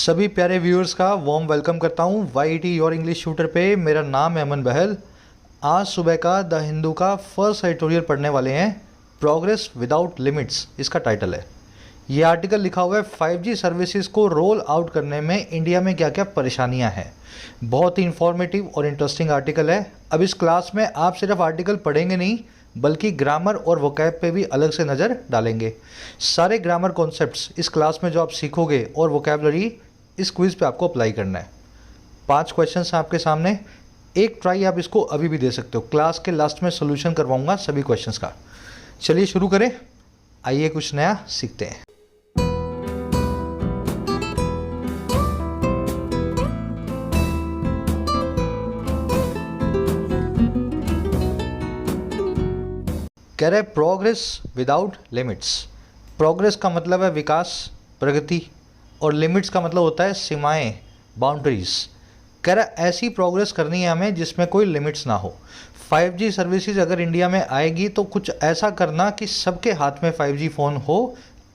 सभी प्यारे व्यूअर्स का वार्म वेलकम करता हूं वाईटी योर इंग्लिश शूटर पे। मेरा नाम है अमन बहल। आज सुबह का द हिंदू का फर्स्ट एडिटोरियल पढ़ने वाले हैं। प्रोग्रेस विदाउट लिमिट्स इसका टाइटल है। ये आर्टिकल लिखा हुआ है 5G सर्विसेज को रोल आउट करने में इंडिया में क्या क्या परेशानियां हैं। बहुत ही इंफॉर्मेटिव और इंटरेस्टिंग आर्टिकल है। अब इस क्लास में आप सिर्फ आर्टिकल पढ़ेंगे नहीं बल्कि ग्रामर और वोकैब पे भी अलग से नज़र डालेंगे। सारे ग्रामर कॉन्सेप्ट्स इस क्लास में जो आप सीखोगे और वोकैबलरी इस क्विज़ पे आपको अप्लाई करना है। 5 क्वेश्चंस हैं आपके सामने। एक ट्राई आप इसको अभी भी दे सकते हो। क्लास के लास्ट में सोल्यूशन करवाऊंगा सभी क्वेश्चंस का। चलिए शुरू करें। आइए कुछ नया सीखते हैं। कह रहे प्रोग्रेस विदाउट लिमिट्स। प्रोग्रेस का मतलब है विकास, प्रगति, और लिमिट्स का मतलब होता है सीमाएं, बाउंड्रीज। कह रहा ऐसी प्रोग्रेस करनी है हमें जिसमें कोई लिमिट्स ना हो। 5G सर्विसेज अगर इंडिया में आएगी तो कुछ ऐसा करना कि सबके हाथ में 5G फ़ोन हो।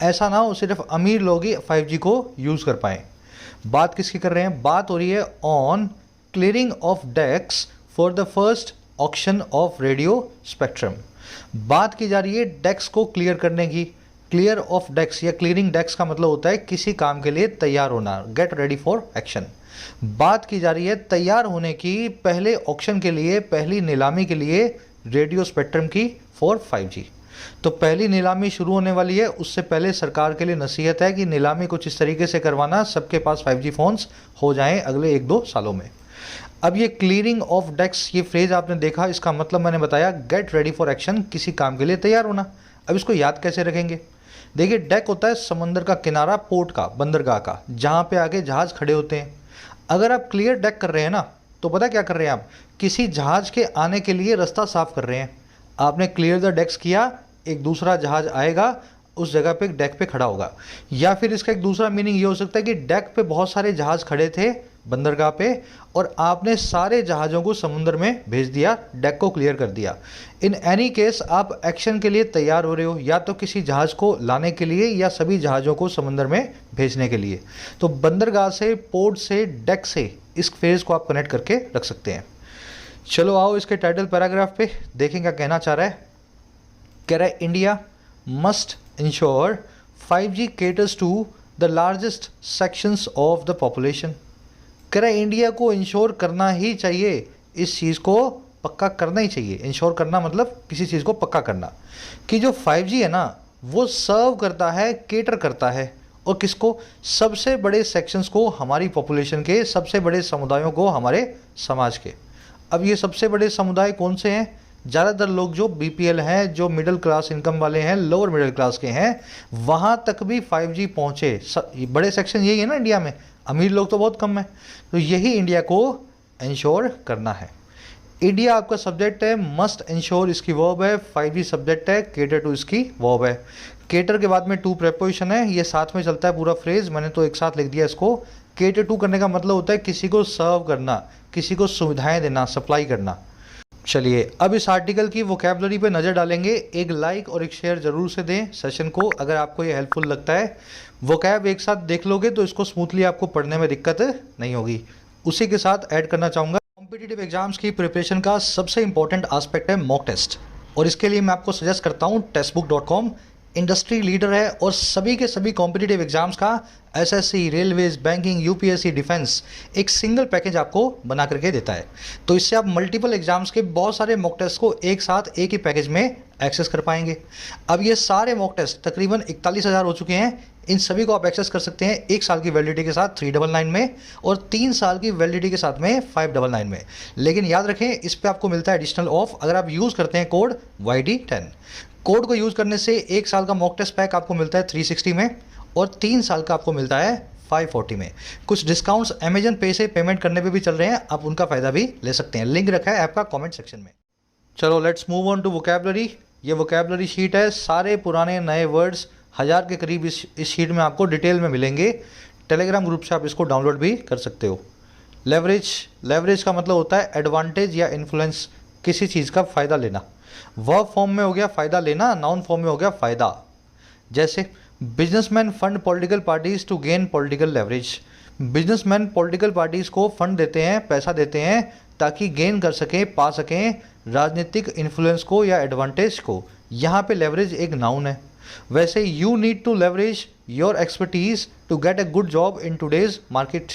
ऐसा ना हो सिर्फ अमीर लोग ही 5G को यूज़ कर पाएँ। बात किसकी कर रहे हैं? बात हो रही है on clearing of decks for the first auction of radio spectrum. बात की जा रही है डेक्स को क्लियर करने की। क्लियर ऑफ डेक्स या क्लियरिंग डेक्स का मतलब होता है किसी काम के लिए तैयार होना, गेट रेडी फॉर एक्शन। बात की जा रही है तैयार होने की पहले ऑक्शन के लिए, पहली नीलामी के लिए रेडियो स्पेक्ट्रम की फॉर 5G। तो पहली नीलामी शुरू होने वाली है, उससे पहले सरकार के लिए नसीहत है कि नीलामी कुछ इस तरीके से करवाना सबके पास 5G फ़ोन्स हो जाएं अगले 1-2 सालों में। अब ये क्लियरिंग ऑफ डेक्स ये फ्रेज आपने देखा, इसका मतलब मैंने बताया गेट रेडी फॉर एक्शन, किसी काम के लिए तैयार होना। अब इसको याद कैसे रखेंगे? देखिए डेक होता है समंदर का किनारा, पोर्ट का, बंदरगाह का, जहाँ पे आगे जहाज़ खड़े होते हैं। अगर आप क्लियर डेक कर रहे हैं ना तो पता क्या कर रहे हैं आप? किसी जहाज़ के आने के लिए रास्ता साफ कर रहे हैं। आपने क्लियर द डेक्स किया, एक दूसरा जहाज़ आएगा, उस जगह पे डेक पे खड़ा होगा। या फिर इसका एक दूसरा मीनिंग ये हो सकता है कि डेक पे बहुत सारे जहाज़ खड़े थे बंदरगाह पे और आपने सारे जहाज़ों को समुद्र में भेज दिया, डेक को क्लियर कर दिया। इन एनी केस आप एक्शन के लिए तैयार हो रहे हो, या तो किसी जहाज़ को लाने के लिए या सभी जहाज़ों को समुद्र में भेजने के लिए। तो बंदरगाह से, पोर्ट से, डेक से इस फेज को आप कनेक्ट करके रख सकते हैं। चलो आओ इसके टाइटल पैराग्राफ पे देखें क्या कहना चाह रहा है। कह रहा है India must ensure 5G caters to the largest sections of the population। कह रहा है इंडिया को इंश्योर करना ही चाहिए, इस चीज़ को पक्का करना ही चाहिए। इंश्योर करना मतलब किसी चीज़ को पक्का करना कि जो 5G है ना वो सर्व करता है, केटर करता है, और किसको? सबसे बड़े सेक्शंस को, हमारी पॉपुलेशन के सबसे बड़े समुदायों को, हमारे समाज के। अब ये सबसे बड़े समुदाय कौन से हैं? ज़्यादातर लोग जो BPL हैं, जो मिडिल क्लास इनकम वाले हैं, लोअर मिडिल क्लास के हैं, वहाँ तक भी 5G पहुँचे। बड़े सेक्शन यही है ना इंडिया में, अमीर लोग तो बहुत कम है। तो यही इंडिया को इंश्योर करना है। इंडिया आपका सब्जेक्ट है, मस्ट इंश्योर इसकी वर्ब है, 5G सब्जेक्ट है, केटर टू इसकी वर्ब है। केटर के बाद में टू प्रेपोजिशन है, ये साथ में चलता है पूरा फ्रेज, मैंने तो एक साथ लिख दिया इसको। केटर टू करने का मतलब होता है किसी को सर्व करना, किसी को सुविधाएं देना, सप्लाई करना। चलिए अब इस आर्टिकल की वोकैबलरी पे नज़र डालेंगे। एक लाइक और एक शेयर जरूर से दें सेशन को अगर आपको ये हेल्पफुल लगता है। वोकैब एक साथ देख लोगे तो इसको स्मूथली आपको पढ़ने में दिक्कत नहीं होगी। उसी के साथ ऐड करना चाहूँगा, कॉम्पिटिटिव एग्जाम्स की प्रिपरेशन का सबसे इंपॉर्टेंट आस्पेक्ट है मॉक टेस्ट, और इसके लिए मैं आपको सजेस्ट करता हूँ टेस्टबुक.com। इंडस्ट्री लीडर है और सभी के सभी कॉम्पिटिटिव एग्जाम्स का SSC, railways, banking, UPSC, defence एक सिंगल पैकेज आपको बना करके देता है। तो इससे आप मल्टीपल एग्जाम्स के बहुत सारे मॉक टेस्ट को एक साथ एक ही पैकेज में एक्सेस कर पाएंगे। अब ये सारे मॉक टेस्ट तकरीबन 41,000 हो चुके हैं। इन सभी को आप एक्सेस कर सकते हैं 1 साल की वैलिडिटी के साथ 399 में और 3 साल की वैलिडिटी के साथ में 599 में। लेकिन याद रखें इस पर आपको मिलता है एडिशनल ऑफ अगर आप यूज़ करते हैं कोड YD10। कोड को यूज़ करने से 1 साल का मॉक टेस्ट पैक आपको मिलता है 360 में और 3 साल का आपको मिलता है 540 में। कुछ डिस्काउंट्स अमेजन पे से पेमेंट करने पे भी चल रहे हैं, आप उनका फ़ायदा भी ले सकते हैं। लिंक रखा है ऐप का कमेंट सेक्शन में। चलो let's move on to vocabulary. ये वोकैबलरी शीट है, सारे पुराने नए वर्ड्स 1000 के करीब इस शीट में आपको डिटेल में मिलेंगे। टेलीग्राम ग्रुप से आप इसको डाउनलोड भी कर सकते हो। लेवरेज का मतलब होता है एडवांटेज या इन्फ्लुएंस, किसी चीज़ का फ़ायदा लेना। वर्ब फॉर्म में हो गया फ़ायदा लेना, नाउन फॉर्म में हो गया फ़ायदा। जैसे businessman fund political parties to gain political leverage. Businessman political parties को फंड देते हैं, पैसा देते हैं ताकि गेन कर सकें, पा सकें राजनीतिक इन्फ्लुएंस को या एडवांटेज को। यहाँ पे लेवरेज एक नाउन है। वैसे you need to leverage your expertise to get a good job in today's market.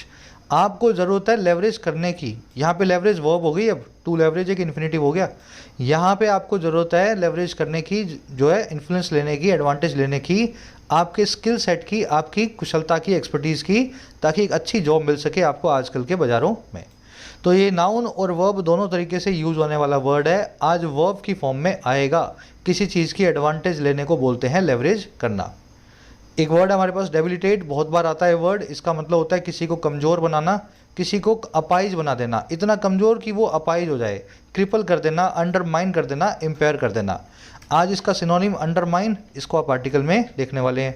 आपको ज़रूरत है लेवरेज करने की। यहाँ पे लेवरेज वर्ब हो गई, अब टू लेवरेज एक इन्फिनेटिव हो गया। यहाँ पे आपको ज़रूरत है लेवरेज करने की, जो है इन्फ्लुएंस लेने की, एडवांटेज लेने की, आपके स्किल सेट की, आपकी कुशलता की, एक्सपर्टीज़ की, ताकि एक अच्छी जॉब मिल सके आपको आजकल के बाज़ारों में। तो ये नाउन और वर्ब दोनों तरीके से यूज़ होने वाला वर्ड है। आज वर्ब की फॉर्म में आएगा। किसी चीज़ की एडवांटेज लेने को बोलते हैं लेवरेज करना। एक वर्ड है हमारे पास डेबिलिटेट, बहुत बार आता है वर्ड। इसका मतलब होता है किसी को कमज़ोर बनाना, किसी को अपाइज बना देना, इतना कमज़ोर कि वो अपाइज हो जाए, क्रिपल कर देना, अंडरमाइन कर देना, इम्पेयर कर देना। आज इसका सिनोनिम अंडरमाइन, इसको आप आर्टिकल में देखने वाले हैं।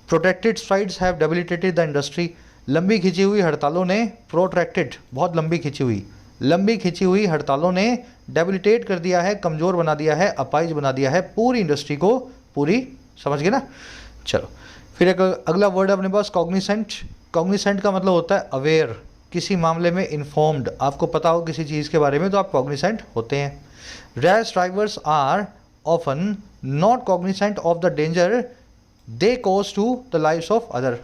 Protracted strides have debilitated the industry. लंबी खिंची हुई हड़तालों ने, प्रोट्रैक्टेड बहुत लंबी खिंची हुई हड़तालों ने डेबिलिटेट कर दिया है, कमज़ोर बना दिया है, अपाइज बना दिया है पूरी इंडस्ट्री को, पूरी, समझ गए ना। चलो फिर एक अगला वर्ड है अपने पास कॉग्निसेंट। कॉग्निसेंट का मतलब होता है अवेयर, किसी मामले में इन्फॉर्म्ड। आपको पता हो किसी चीज़ के बारे में तो आप कॉग्निसेंट होते हैं। Rash drivers are often not cognizant of the danger they cause to the lives of other.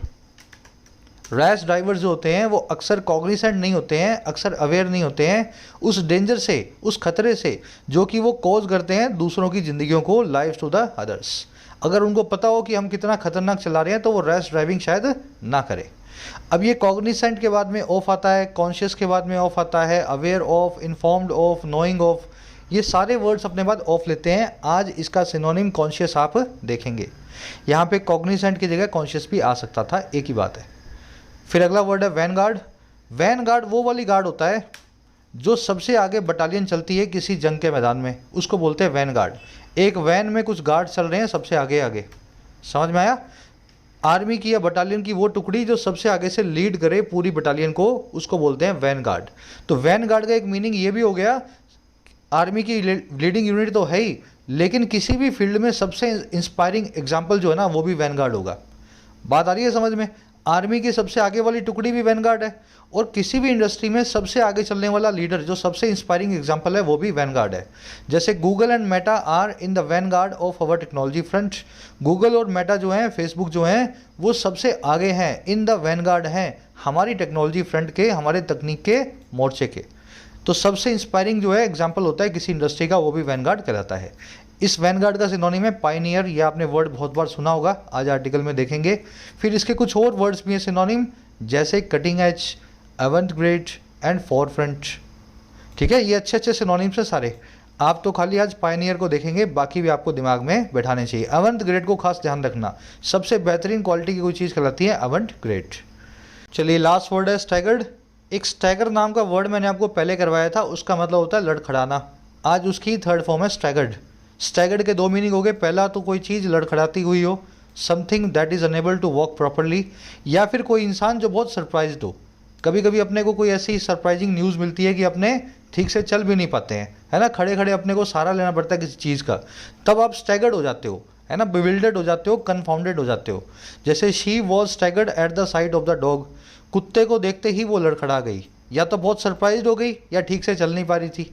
Rash drivers जो होते हैं वो अक्सर कॉग्निसेंट नहीं होते हैं, अक्सर अवेयर नहीं होते हैं उस डेंजर से, उस खतरे से जो कि वो कॉज करते हैं दूसरों की ज़िंदगियों को, लाइव्स टू द अदर्स। अगर उनको पता हो कि हम कितना खतरनाक चला रहे हैं तो वो रैश ड्राइविंग शायद ना करें। अब ये कॉग्निसेंट के बाद में ऑफ आता है, कॉन्शियस के बाद में ऑफ आता है, aware of, informed of, knowing of, ये सारे वर्ड्स अपने बाद ऑफ लेते हैं। आज इसका सिनोनिम कॉन्शियस आप देखेंगे। यहाँ पे कॉग्निसेंट की जगह कॉन्शियस भी आ सकता था, एक ही बात है। फिर अगला वर्ड है वैनगार्ड। वैनगार्ड वो वाली गार्ड होता है जो सबसे आगे बटालियन चलती है किसी जंग के मैदान में, उसको बोलते हैं वैनगार्ड। एक वैन में कुछ गार्ड चल रहे हैं सबसे आगे आगे, समझ में आया। आर्मी की या बटालियन की वो टुकड़ी जो सबसे आगे से लीड करे पूरी बटालियन को, उसको बोलते हैं वैनगार्ड। तो वैनगार्ड का एक मीनिंग ये भी हो गया, आर्मी की लीडिंग यूनिट तो है ही, लेकिन किसी भी फील्ड में सबसे इंस्पायरिंग एग्जाम्पल जो है ना वो भी वैनगार्ड होगा। बात आ रही है समझ में। आर्मी की सबसे आगे वाली टुकड़ी भी वैनगार्ड है, और किसी भी इंडस्ट्री में सबसे आगे चलने वाला लीडर जो सबसे इंस्पायरिंग एग्जांपल है वो भी वैनगार्ड है। जैसे Google and Meta are in the vanguard of our technology front. Google और मेटा जो हैं, फेसबुक जो हैं, वो सबसे आगे हैं, इन द वैनगार्ड हैं हमारी टेक्नोलॉजी फ्रंट के, हमारे तकनीक के मोर्चे के। तो सबसे इंस्पायरिंग जो है एग्जाम्पल होता है किसी इंडस्ट्री का, वो भी वैनगार्ड कहलाता है। इस वैनगार्ड का सिनोनिम है पायनियर, ये आपने वर्ड बहुत बार सुना होगा, आज आर्टिकल में देखेंगे। फिर इसके कुछ और वर्ड्स भी हैं सिनोनिम, जैसे कटिंग एज, अवंट-ग्रेड एंड फॉरफ्रंट। ठीक है, ये अच्छे अच्छे सिनोनिम्स हैं सारे। आप तो खाली आज पायनियर को देखेंगे, बाकी भी आपको दिमाग में बैठाने चाहिए। अवंट-ग्रेड को खास ध्यान रखना, सबसे बेहतरीन क्वालिटी की कोई चीज़ कहलाती है अवंट-ग्रेड। चलिए लास्ट वर्ड है स्टैगर्ड। एक स्टैगर नाम का वर्ड मैंने आपको पहले करवाया था, उसका मतलब होता है लड़खड़ाना। आज उसकी थर्ड फॉर्म है स्टैगर्ड। स्टैगर्ड के दो मीनिंग हो गए, पहला तो कोई चीज़ लड़खड़ाती हुई हो, something that is unable to walk properly, या फिर कोई इंसान जो बहुत सरप्राइज्ड हो। कभी कभी अपने को कोई ऐसी सरप्राइजिंग न्यूज़ मिलती है कि अपने ठीक से चल भी नहीं पाते हैं, है ना, खड़े खड़े अपने को सहारा लेना पड़ता है किसी चीज़ का, तब आप स्टैगर्ड हो जाते हो, है ना, बिविल्डर्ड हो जाते हो, कन्फाउंडेड हो जाते हो। जैसे she was staggered at the site of the dog. कुत्ते को देखते ही वो लड़खड़ा गई, या तो बहुत सरप्राइज्ड हो गई या ठीक से चल नहीं पा रही थी,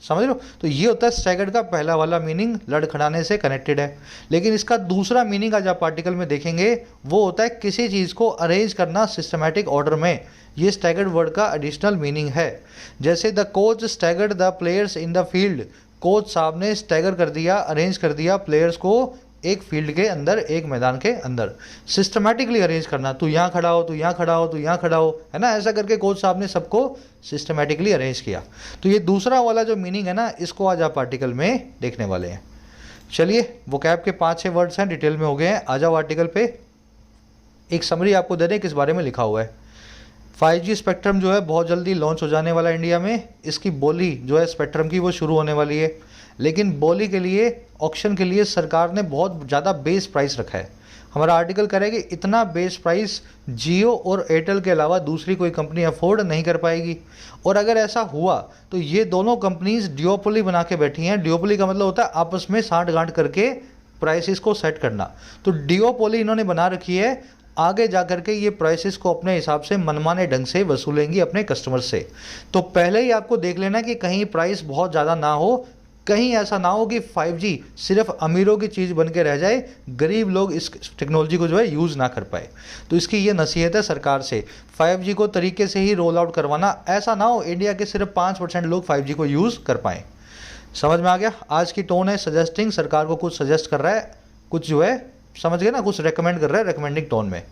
समझ लो। तो ये होता है स्टैगर्ड का पहला वाला मीनिंग, लड़खड़ाने से कनेक्टेड है। लेकिन इसका दूसरा मीनिंग आज आप आर्टिकल में देखेंगे, वो होता है किसी चीज़ को अरेंज करना सिस्टमैटिक ऑर्डर में। ये स्टैगर्ड वर्ड का एडिशनल मीनिंग है। जैसे the coach staggered the players in the field. Coach साहब ने स्टैगर कर दिया, अरेंज कर दिया प्लेयर्स को एक फील्ड के अंदर, एक मैदान के अंदर। सिस्टमैटिकली अरेंज करना, तू यहाँ खड़ा हो, तू यहाँ खड़ा हो, तू यहाँ खड़ा हो, है ना, ऐसा करके कोच साहब ने सबको सिस्टमैटिकली अरेंज किया। तो ये दूसरा वाला जो मीनिंग है ना, इसको आज आप आर्टिकल में देखने वाले हैं। चलिए वोकैब के 5-6 वर्ड्स हैं, डिटेल में हो गए हैं। आ जाओ आर्टिकल पे, एक समरी आपको दे दें किस बारे में लिखा हुआ है। 5G स्पेक्ट्रम जो है बहुत जल्दी लॉन्च हो जाने वाला है इंडिया में। इसकी बोली जो है स्पेक्ट्रम की वो शुरू होने वाली है, लेकिन बोली के लिए, ऑक्शन के लिए सरकार ने बहुत ज़्यादा बेस प्राइस रखा है। हमारा आर्टिकल करेगा इतना बेस प्राइस जियो और एयरटेल के अलावा दूसरी कोई कंपनी अफोर्ड नहीं कर पाएगी। और अगर ऐसा हुआ तो ये दोनों कंपनीज डिओपोली बना के बैठी हैं। डिओपोली का मतलब होता है आपस में साठ गांठ करके प्राइसेस को सेट करना। तो डिओपोली इन्होंने बना रखी है। आगे जा कर के ये प्राइसेस को अपने हिसाब से मनमाने ढंग से वसूलेंगी अपने कस्टमर से। तो पहले ही आपको देख लेना कि कहीं प्राइस बहुत ज़्यादा ना हो, कहीं ऐसा ना हो कि 5G सिर्फ अमीरों की चीज़ बन के रह जाए, गरीब लोग इस टेक्नोलॉजी को जो है यूज़ ना कर पाए। तो इसकी ये नसीहत है सरकार से, 5G को तरीके से ही रोल आउट करवाना, ऐसा ना हो इंडिया के सिर्फ 5% लोग 5G को यूज़ कर पाएँ। समझ में आ गया? आज की टोन है सजेस्टिंग, सरकार को कुछ सजेस्ट कर रहा है, कुछ जो है समझ गए ना, कुछ रेकमेंड कर रहा है रिकमेंडिंग टोन में।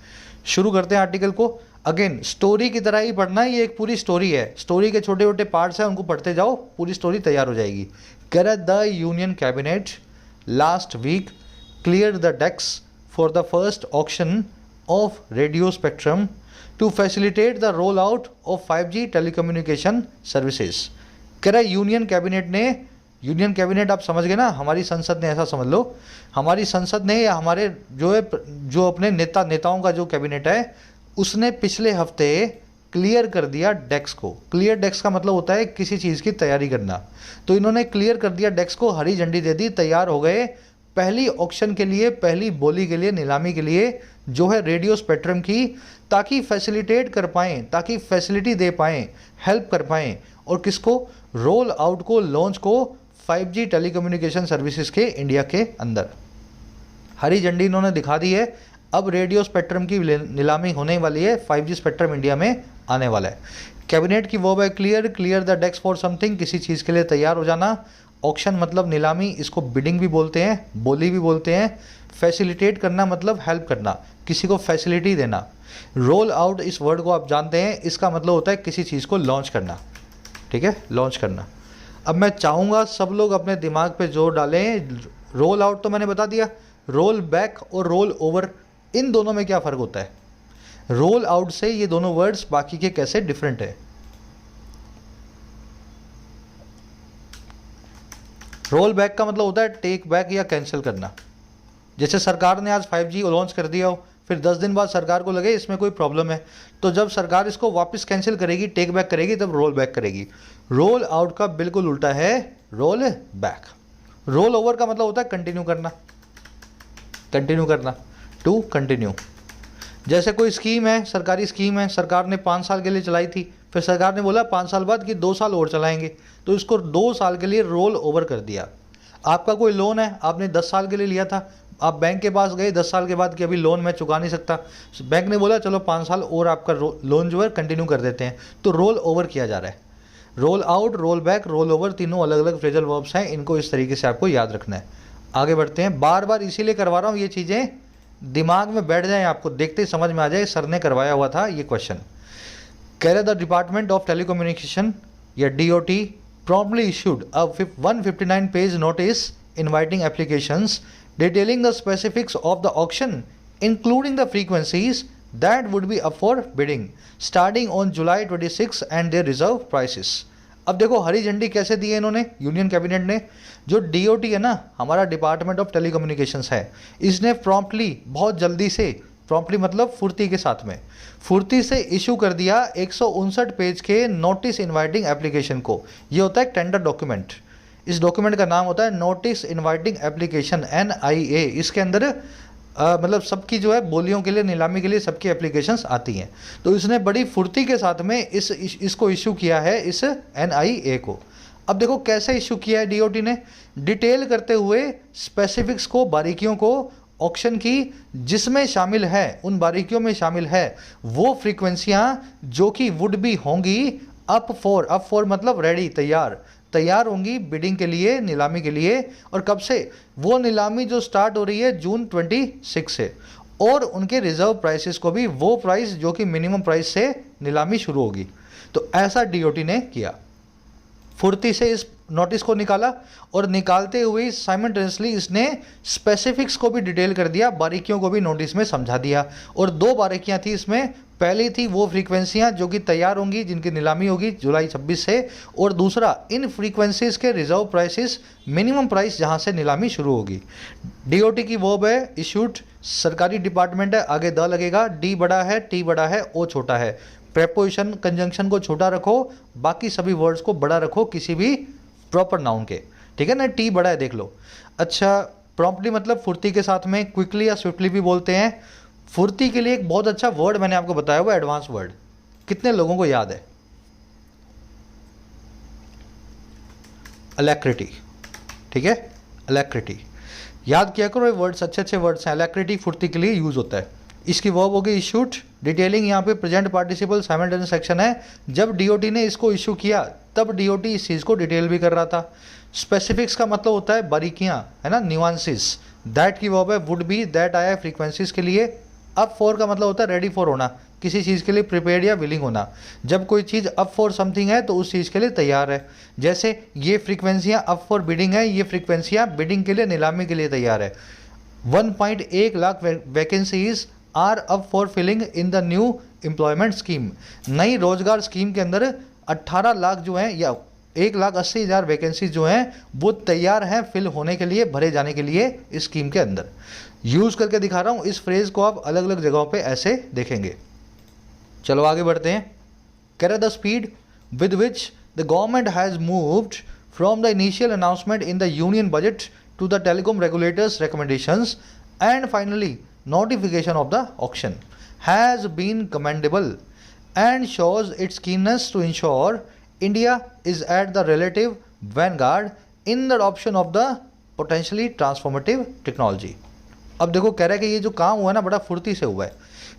शुरू करते हैं आर्टिकल को। अगेन स्टोरी की तरह ही पढ़ना है, ये एक पूरी स्टोरी है, स्टोरी के छोटे छोटे पार्ट्स हैं, उनको पढ़ते जाओ, पूरी स्टोरी तैयार हो जाएगी। कह रहा है the union cabinet last week clear the decks for the first auction of radio spectrum to facilitate the roll out of 5G telecommunication services. कह रहा है यूनियन कैबिनेट ने, यूनियन कैबिनेट आप समझ गए ना, हमारी संसद ने, ऐसा समझ लो हमारी संसद ने या हमारे जो है जो अपने नेताओं का जो कैबिनेट है, उसने पिछले हफ्ते क्लियर कर दिया डेक्स को। क्लियर डेक्स का मतलब होता है किसी चीज़ की तैयारी करना। तो इन्होंने क्लियर कर दिया डेक्स को, हरी झंडी दे दी, तैयार हो गए पहली ऑक्शन के लिए, पहली बोली के लिए, नीलामी के लिए जो है रेडियो स्पेक्ट्रम की, ताकि फैसिलिटेट कर पाएँ, ताकि फैसिलिटी दे पाएँ, हेल्प कर पाएँ, और किसको, रोल आउट को, लॉन्च को 5G टेलीकम्युनिकेशन सर्विसेज के इंडिया के अंदर। हरी झंडी इन्होंने दिखा दी है, अब रेडियो स्पेक्ट्रम की नीलामी होने वाली है, 5G स्पेक्ट्रम इंडिया में आने वाला है। कैबिनेट की वर्ब है clear, clear the decks for something, किसी चीज़ के लिए तैयार हो जाना। ऑक्शन मतलब नीलामी, इसको बिडिंग भी बोलते हैं, बोली भी बोलते हैं। फैसिलिटेट करना मतलब हेल्प करना, किसी को फैसिलिटी देना। रोल आउट, इस वर्ड को आप जानते हैं, इसका मतलब होता है किसी चीज़ को लॉन्च करना, ठीक है, लॉन्च करना। अब मैं चाहूँगा सब लोग अपने दिमाग पे जोर डालें। रोल आउट तो मैंने बता दिया, रोल बैक और रोल ओवर, इन दोनों में क्या फ़र्क होता है? रोल आउट से ये दोनों वर्ड्स बाकी के कैसे डिफरेंट है? रोल बैक का मतलब होता है टेक बैक या कैंसिल करना। जैसे सरकार ने आज 5G लॉन्च कर दिया हो, फिर 10 दिन बाद सरकार को लगे इसमें कोई प्रॉब्लम है, तो जब सरकार इसको वापस कैंसिल करेगी, टेक बैक करेगी, तब रोल बैक करेगी। रोल आउट का बिल्कुल उल्टा है रोल बैक। रोल ओवर का मतलब होता है कंटिन्यू करना, कंटिन्यू करना, टू कंटिन्यू। जैसे कोई स्कीम है, सरकारी स्कीम है, सरकार ने 5 साल के लिए चलाई थी, फिर सरकार ने बोला 5 साल बाद कि 2 साल और चलाएंगे, तो इसको 2 साल के लिए रोल ओवर कर दिया। आपका कोई लोन है, आपने 10 साल के लिए लिया था, आप बैंक के पास गए 10 साल के बाद कि अभी लोन मैं चुका नहीं सकता, बैंक ने बोला चलो 5 साल और आपका लोन जो है कंटिन्यू कर देते हैं, तो रोल ओवर किया जा रहा है। Roll out, roll back, roll over, तीनों अलग अलग फ्रेजल वर्ब्स हैं, इनको इस तरीके से आपको याद रखना है। आगे बढ़ते हैं, बार बार इसीलिए करवा रहा हूँ, ये चीज़ें दिमाग में बैठ जाएँ, आपको देखते ही समझ में आ जाए, सर ने करवाया हुआ था ये क्वेश्चन। कह रहे द डिपार्टमेंट ऑफ टेलीकम्युनिकेशन या DOT promptly issued a 159 page notice inviting applications detailing the specifics of the auction, including the frequencies that would be up for bidding starting on July 26 and their reserve prices। अब देखो हरी झंडी कैसे दी है इन्होंने, union cabinet ने। जो DOT है ना, हमारा डिपार्टमेंट ऑफ टेलीकम्युनिकेशंस है, इसने प्रॉम्प्टली, बहुत जल्दी से, प्रॉम्प्टली मतलब फुर्ती के साथ में, फुर्ती से इशू कर दिया 159 पेज के नोटिस इनवाइटिंग एप्लीकेशन को। ये होता है टेंडर डॉक्यूमेंट, इस डॉक्यूमेंट का नाम होता है नोटिस इनवाइटिंग एप्लीकेशन, NIA। इसके अंदर मतलब सबकी जो है बोलियों के लिए, नीलामी के लिए सबकी एप्लीकेशंस आती हैं। तो इसने बड़ी फुर्ती के साथ में इसको इशू किया है, इस NIA को। अब देखो कैसे इशू किया है DOT ने, डिटेल करते हुए स्पेसिफिक्स को, बारीकियों को ऑक्शन की, जिसमें शामिल है, उन बारीकियों में शामिल है वो फ्रीक्वेंसियां जो कि वुड भी होंगी अप फॉर मतलब रेडी, तैयार होंगी बिडिंग के लिए, नीलामी के लिए। और कब से? वो नीलामी जो स्टार्ट हो रही है जून 26 से, और उनके रिजर्व प्राइसेस को भी, वो प्राइस जो कि मिनिमम प्राइस से नीलामी शुरू होगी। तो ऐसा DOT ने किया, फुर्ती से इस नोटिस को निकाला, और निकालते हुए साइमल्टेनियसली इसने स्पेसिफिक्स को भी डिटेल कर दिया, बारीकियों को भी नोटिस में समझा दिया। और 2 बारीकियां थी इसमें, पहली थी वो फ्रीक्वेंसियां जो कि तैयार होंगी, जिनकी नीलामी होगी जुलाई 26 से, और दूसरा इन फ्रीक्वेंसीज के रिजर्व प्राइसेस, मिनिमम प्राइस जहां से नीलामी शुरू होगी। DOT की वर्ब है इशूड, सरकारी डिपार्टमेंट है, आगे द लगेगा, D बड़ा है, T बड़ा है, O छोटा है। प्रेपोजिशन कंजंक्शन को छोटा रखो, बाकी सभी वर्ड्स को बड़ा रखो किसी भी प्रॉपर नाउन के, ठीक है ना। T बड़ा है, देख लो। अच्छा, प्रॉम्प्टली मतलब फुर्ती के साथ में, क्विकली या स्विफ्टली भी बोलते हैं। फुर्ती के लिए एक बहुत अच्छा वर्ड मैंने आपको बताया हुआ, एडवांस वर्ड, कितने लोगों को याद है? अलैक्रिटी, ठीक है, अलैक्रिटी याद किया करो, ये वर्ड्स अच्छे अच्छे वर्ड्स हैं। अलैक्रिटी फुर्ती के लिए यूज होता है। इसकी वर्ब हो गई इशूड, डिटेलिंग यहाँ पे प्रेजेंट पार्टिसिपल साइमल्टेनियस एक्शन है। जब डीओटी ने इसको इशू किया तब डीओटी इस चीज़ को डिटेल भी कर रहा था। स्पेसिफिक्स का मतलब होता है बारीकियाँ, है ना, न्यूआंसेस। दैट की वर्ब है वुड बी, दैट आया है फ्रीक्वेंसीज के लिए। अप फॉर का मतलब होता है रेडी फॉर होना, किसी चीज़ के लिए प्रिपेयर्ड या विलिंग होना। जब कोई चीज़ अप फॉर समथिंग है तो उस चीज़ के लिए तैयार है। जैसे ये फ्रीक्वेंसियाँ अप फॉर बिडिंग है, ये फ्रीक्वेंसियाँ बिडिंग के लिए, नीलामी के लिए तैयार है। 1.1 lakh vacancies are up for filling in the new employment scheme. नई रोजगार स्कीम के अंदर 18 लाख जो हैं या 1,80,000 वैकेंसीज जो हैं वो तैयार हैं फिल होने के लिए, भरे जाने के लिए इस स्कीम के अंदर। यूज़ करके दिखा रहा हूँ, इस फ्रेज को आप अलग अलग जगहों पे ऐसे देखेंगे। चलो आगे बढ़ते हैं। कह रहा the speed with which the government has moved from the initial announcement in the union budget to the telecom regulators recommendations and finally notification of the auction has been commendable and shows its keenness to ensure India is at the relative vanguard in the adoption of the potentially transformative technology। अब देखो कह रहा है कि ये जो काम हुआ है ना बड़ा फुर्ती से हुआ है।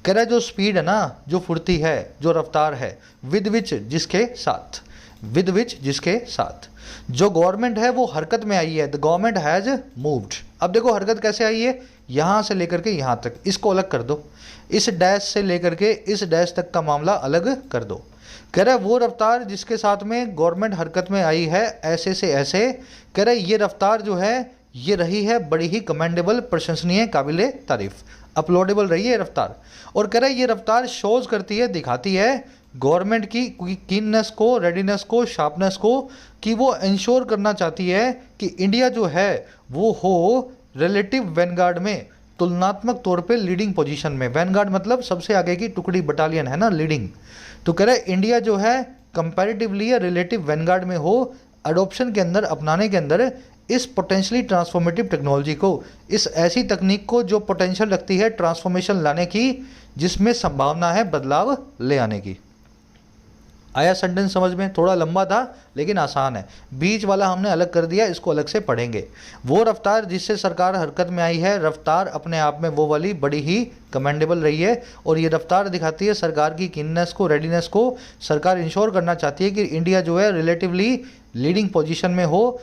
कह रहा है जो स्पीड है ना, जो फुर्ती है, जो रफ्तार है, विद विच जिसके साथ, विद विच जिसके साथ जो गवर्नमेंट है वो हरकत में आई है। The government has moved. अब देखो हरकत कैसे आई है, यहाँ से लेकर के यहाँ तक, इसको अलग कर दो, इस डैश से लेकर के इस डैश तक का मामला अलग कर दो। कह रहा है वो रफ्तार जिसके साथ में गवर्नमेंट हरकत में आई है ऐसे से ऐसे। कह रहा है ये रफ्तार जो है ये रही है बड़ी ही कमेंडेबल, प्रशंसनीय, काबिले तारीफ, अपलोडेबल रही है रफ्तार। और कह रहा है ये रफ्तार शोज करती है, दिखाती है गवर्नमेंट की कीननेस को, रेडीनेस को, शार्पनेस को, कि वो इंश्योर करना चाहती है कि इंडिया जो है वो हो रिलेटिव वैनगार्ड में, तुलनात्मक तौर पे लीडिंग पोजीशन में। वैनगार्ड मतलब सबसे आगे की टुकड़ी, बटालियन है ना, लीडिंग। तो कह रहे हैं इंडिया जो है कंपैरेटिवली या रिलेटिव वैनगार्ड में हो अडोप्शन के अंदर, अपनाने के अंदर इस पोटेंशियली ट्रांसफॉर्मेटिव टेक्नोलॉजी को, इस ऐसी तकनीक को जो पोटेंशियल रखती है ट्रांसफॉर्मेशन लाने की, जिसमें संभावना है बदलाव ले आने की। आया सेंटेंस समझ में? थोड़ा लंबा था लेकिन आसान है। बीच वाला हमने अलग कर दिया, इसको अलग से पढ़ेंगे। वो रफ्तार जिससे सरकार हरकत में आई है, रफ्तार अपने आप में वो वाली बड़ी ही कमेंडेबल रही है। और ये रफ्तार दिखाती है सरकार की कीननेस को, रेडीनेस को। सरकार इंश्योर करना चाहती है कि इंडिया जो है रिलेटिवली लीडिंग पोजीशन में हो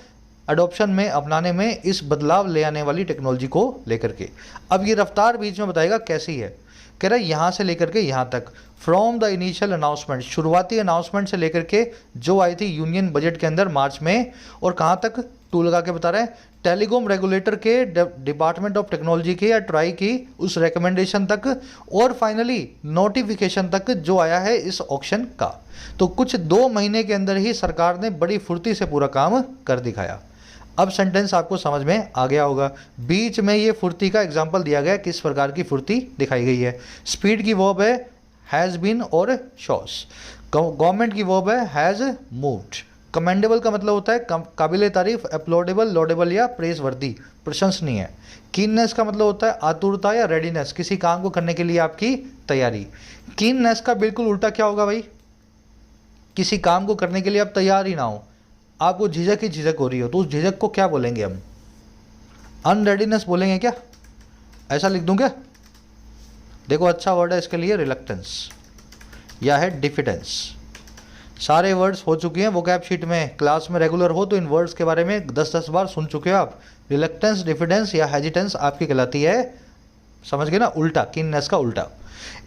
अडॉप्शन में, अपनाने में, इस बदलाव ले आने वाली टेक्नोलॉजी को लेकर के। अब ये रफ्तार बीच में बताएगा कैसी है। कह रहा है यहाँ से लेकर के यहाँ तक, फ्रॉम द इनिशियल अनाउंसमेंट, शुरुआती अनाउंसमेंट से लेकर के जो आई थी यूनियन बजट के अंदर मार्च में, और कहाँ तक, टू लगा के बता रहे हैं, टेलीकॉम रेगुलेटर के, डिपार्टमेंट ऑफ टेक्नोलॉजी के या ट्राई की उस रिकमेंडेशन तक, और फाइनली नोटिफिकेशन तक जो आया है इस ऑक्शन का। तो कुछ 2 महीने के अंदर ही सरकार ने बड़ी फुर्ती से पूरा काम कर दिखाया। अब सेंटेंस आपको समझ में आ गया होगा। बीच में ये फुर्ती का एग्जाम्पल दिया गया, किस प्रकार की फुर्ती दिखाई गई है। स्पीड की वर्ब है हैज़ बीन और शॉस। गवर्नमेंट की वर्ब है हैज़ मूव्ड। कमेंडेबल का मतलब होता है काबिले तारीफ, अपलोडेबल, लॉडेबल या प्रेस वर्दी, प्रशंसनीय है। कीननेस का मतलब होता है आतुरता या रेडीनेस, किसी काम को करने के लिए आपकी तैयारी। कीननेस का बिल्कुल उल्टा क्या होगा भाई? किसी काम को करने के लिए आप तैयार ही ना हो, आपको झिझक ही झिझक हो रही हो, तो उस झिझक को क्या बोलेंगे हम? अनरेडीनेस बोलेंगे क्या? ऐसा लिख दूं क्या? देखो अच्छा वर्ड है इसके लिए रिलक्टेंस या है डिफिडेंस। सारे वर्ड्स हो चुके हैं वोकैब शीट में। क्लास में रेगुलर हो तो इन वर्ड्स के बारे में 10-10 बार सुन चुके हो आप। रिलक्टेंस, डिफिडेंस या हेजिटेंस आपकी कहलाती है, समझ गए ना, उल्टा, कीननेस का उल्टा।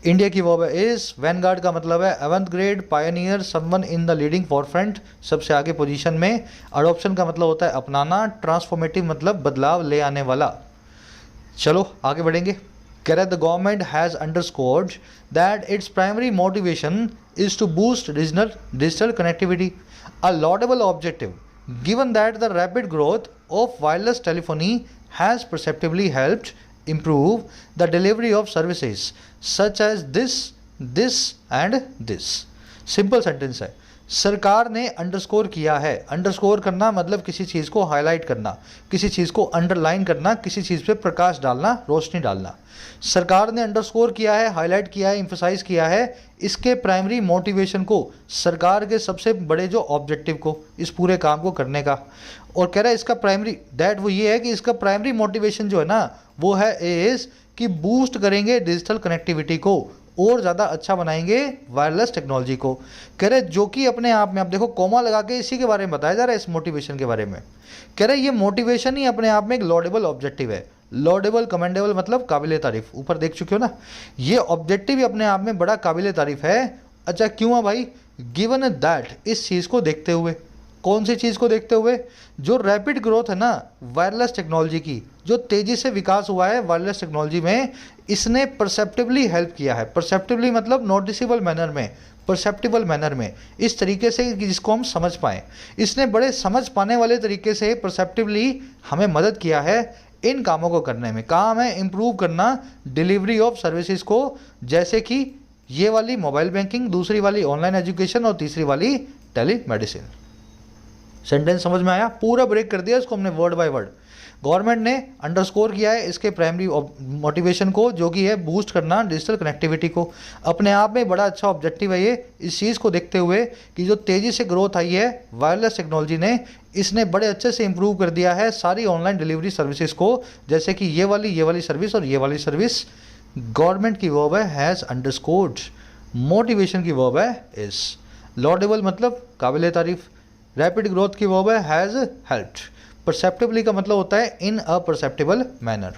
इंडिया की वर्ब है इज। वैनगार्ड का मतलब है avant-garde, pioneer, someone in the leading forefront, सबसे आगे पोजीशन में। अडॉप्शन का मतलब होता है अपनाना। ट्रांसफॉर्मेटिव मतलब बदलाव ले आने वाला। चलो आगे बढ़ेंगे। कह रहा है the government has underscored that its primary motivation is to boost regional digital connectivity, a laudable objective given that the rapid growth of wireless telephony has perceptively helped improve the delivery of services such as this and this। Simple sentence है। सरकार ने underscore किया है। Underscore करना मतलब किसी चीज़ को highlight करना, किसी चीज़ को अंडरलाइन करना, किसी चीज़ पे प्रकाश डालना, रोशनी डालना। सरकार ने अंडरस्कोर किया है, हाईलाइट किया है, एम्फसाइज किया है इसके प्राइमरी मोटिवेशन को, सरकार के सबसे बड़े जो ऑब्जेक्टिव को, इस पूरे काम को करने का। और कह रहा है इसका प्राइमरी दैट वो ये है कि इसका प्राइमरी मोटिवेशन जो है ना वो है इज़ कि बूस्ट करेंगे डिजिटल कनेक्टिविटी को और ज़्यादा अच्छा बनाएंगे वायरलेस टेक्नोलॉजी को। कह रहे जो कि अपने आप में, आप देखो कॉमा लगा के इसी के बारे में बताया जा रहा है, इस मोटिवेशन के बारे में। कह रहे ये मोटिवेशन ही अपने आप में एक लॉडेबल ऑब्जेक्टिव है। लॉडेबल कमेंडेबल मतलब काबिल तारीफ, ऊपर देख चुके हो ना। ये ऑब्जेक्टिव ही अपने आप में बड़ा काबिल तारीफ है। अच्छा क्यों है भाई? गिवन दैट, इस चीज़ को देखते हुए, कौन सी चीज़ को देखते हुए? जो रैपिड ग्रोथ है ना वायरलेस टेक्नोलॉजी की, जो तेज़ी से विकास हुआ है वायरलेस टेक्नोलॉजी में, इसने परसेप्टिवली हेल्प किया है। परसेप्टिवली मतलब नोटिसेबल मैनर में, परसेप्टिबल मैनर में, इस तरीके से कि जिसको हम समझ पाएँ। इसने बड़े समझ पाने वाले तरीके से परसेप्टिवली हमें मदद किया है इन कामों को करने में। काम है इम्प्रूव करना डिलीवरी ऑफ सर्विसेज को, जैसे कि ये वाली मोबाइल बैंकिंग, दूसरी वाली ऑनलाइन एजुकेशन और तीसरी वाली टेली मेडिसिन। सेंटेंस समझ में आया? पूरा ब्रेक कर दिया इसको हमने वर्ड बाय वर्ड। गवर्नमेंट ने अंडरस्कोर किया है इसके प्राइमरी मोटिवेशन को, जो कि है बूस्ट करना डिजिटल कनेक्टिविटी को। अपने आप में बड़ा अच्छा ऑब्जेक्टिव है ये। इस चीज़ को देखते हुए कि जो तेज़ी से ग्रोथ आई है वायरलेस टेक्नोलॉजी ने, इसने बड़े अच्छे से इम्प्रूव कर दिया है सारी ऑनलाइन डिलीवरी सर्विसेज को, जैसे कि ये वाली सर्विस और ये वाली सर्विस। गवर्नमेंट की वर्ब है हैज़ अंडरस्कोर्ड, मोटिवेशन की वर्ब है इज। लॉडेबल मतलब काबिल तारीफ, रैपिड ग्रोथ की वर्ब है हैज़ हेल्प्ड, परसेप्टिबली का मतलब होता है इन अ परसेप्टिबल मैनर।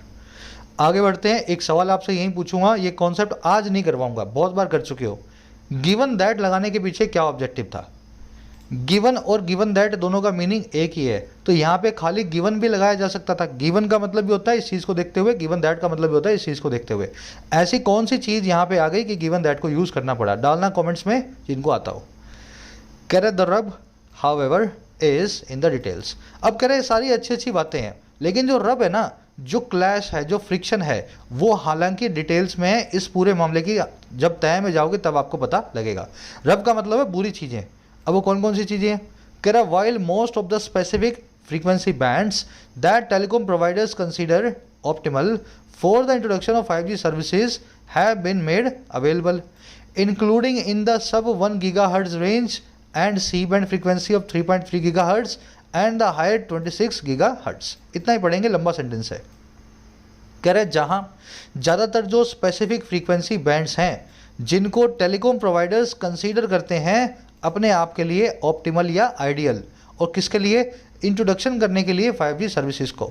आगे बढ़ते हैं। एक सवाल आपसे यही पूछूंगा, ये कॉन्सेप्ट आज नहीं करवाऊंगा, बहुत बार कर चुके हो। गिवन दैट लगाने के पीछे क्या ऑब्जेक्टिव था? गिवन और गिवन दैट दोनों का मीनिंग एक ही है, तो यहाँ पे खाली गिवन भी लगाया जा सकता था। गिवन का मतलब भी होता है इस चीज़ को देखते हुए, गिवन दैट का मतलब भी होता है इस चीज़ को देखते हुए। ऐसी कौन सी चीज़ यहाँ पे आ गई कि गिवन दैट को यूज़ करना पड़ा? डालना कॉमेंट्स में जिनको आता हो। कह रहे द रब however is in the details. अब कह रहे सारी अच्छी अच्छी बातें हैं, लेकिन जो रब है ना, जो क्लैश है, जो फ्रिक्शन है, वो हालांकि डिटेल्स में है। इस पूरे मामले की जब तय में जाओगे तब आपको पता लगेगा। रब का मतलब है बुरी चीज़ें। अब वो कौन कौन सी चीज़ें हैं? कह रहा while most of the specific frequency bands that telecom providers consider optimal for the introduction of 5G services have been made available, including in the sub 1 GHz range and C-band frequency of 3.3 GHz and the higher 26 GHz। इतना ही पढ़ेंगे, लंबा sentence है। कह रहे जहाँ ज़्यादातर जो specific frequency bands हैं जिनको टेलीकॉम प्रोवाइडर्स कंसीडर करते हैं अपने आप के लिए ऑप्टिमल या आइडियल, और किसके लिए? इंट्रोडक्शन करने के लिए 5G सर्विसेज को।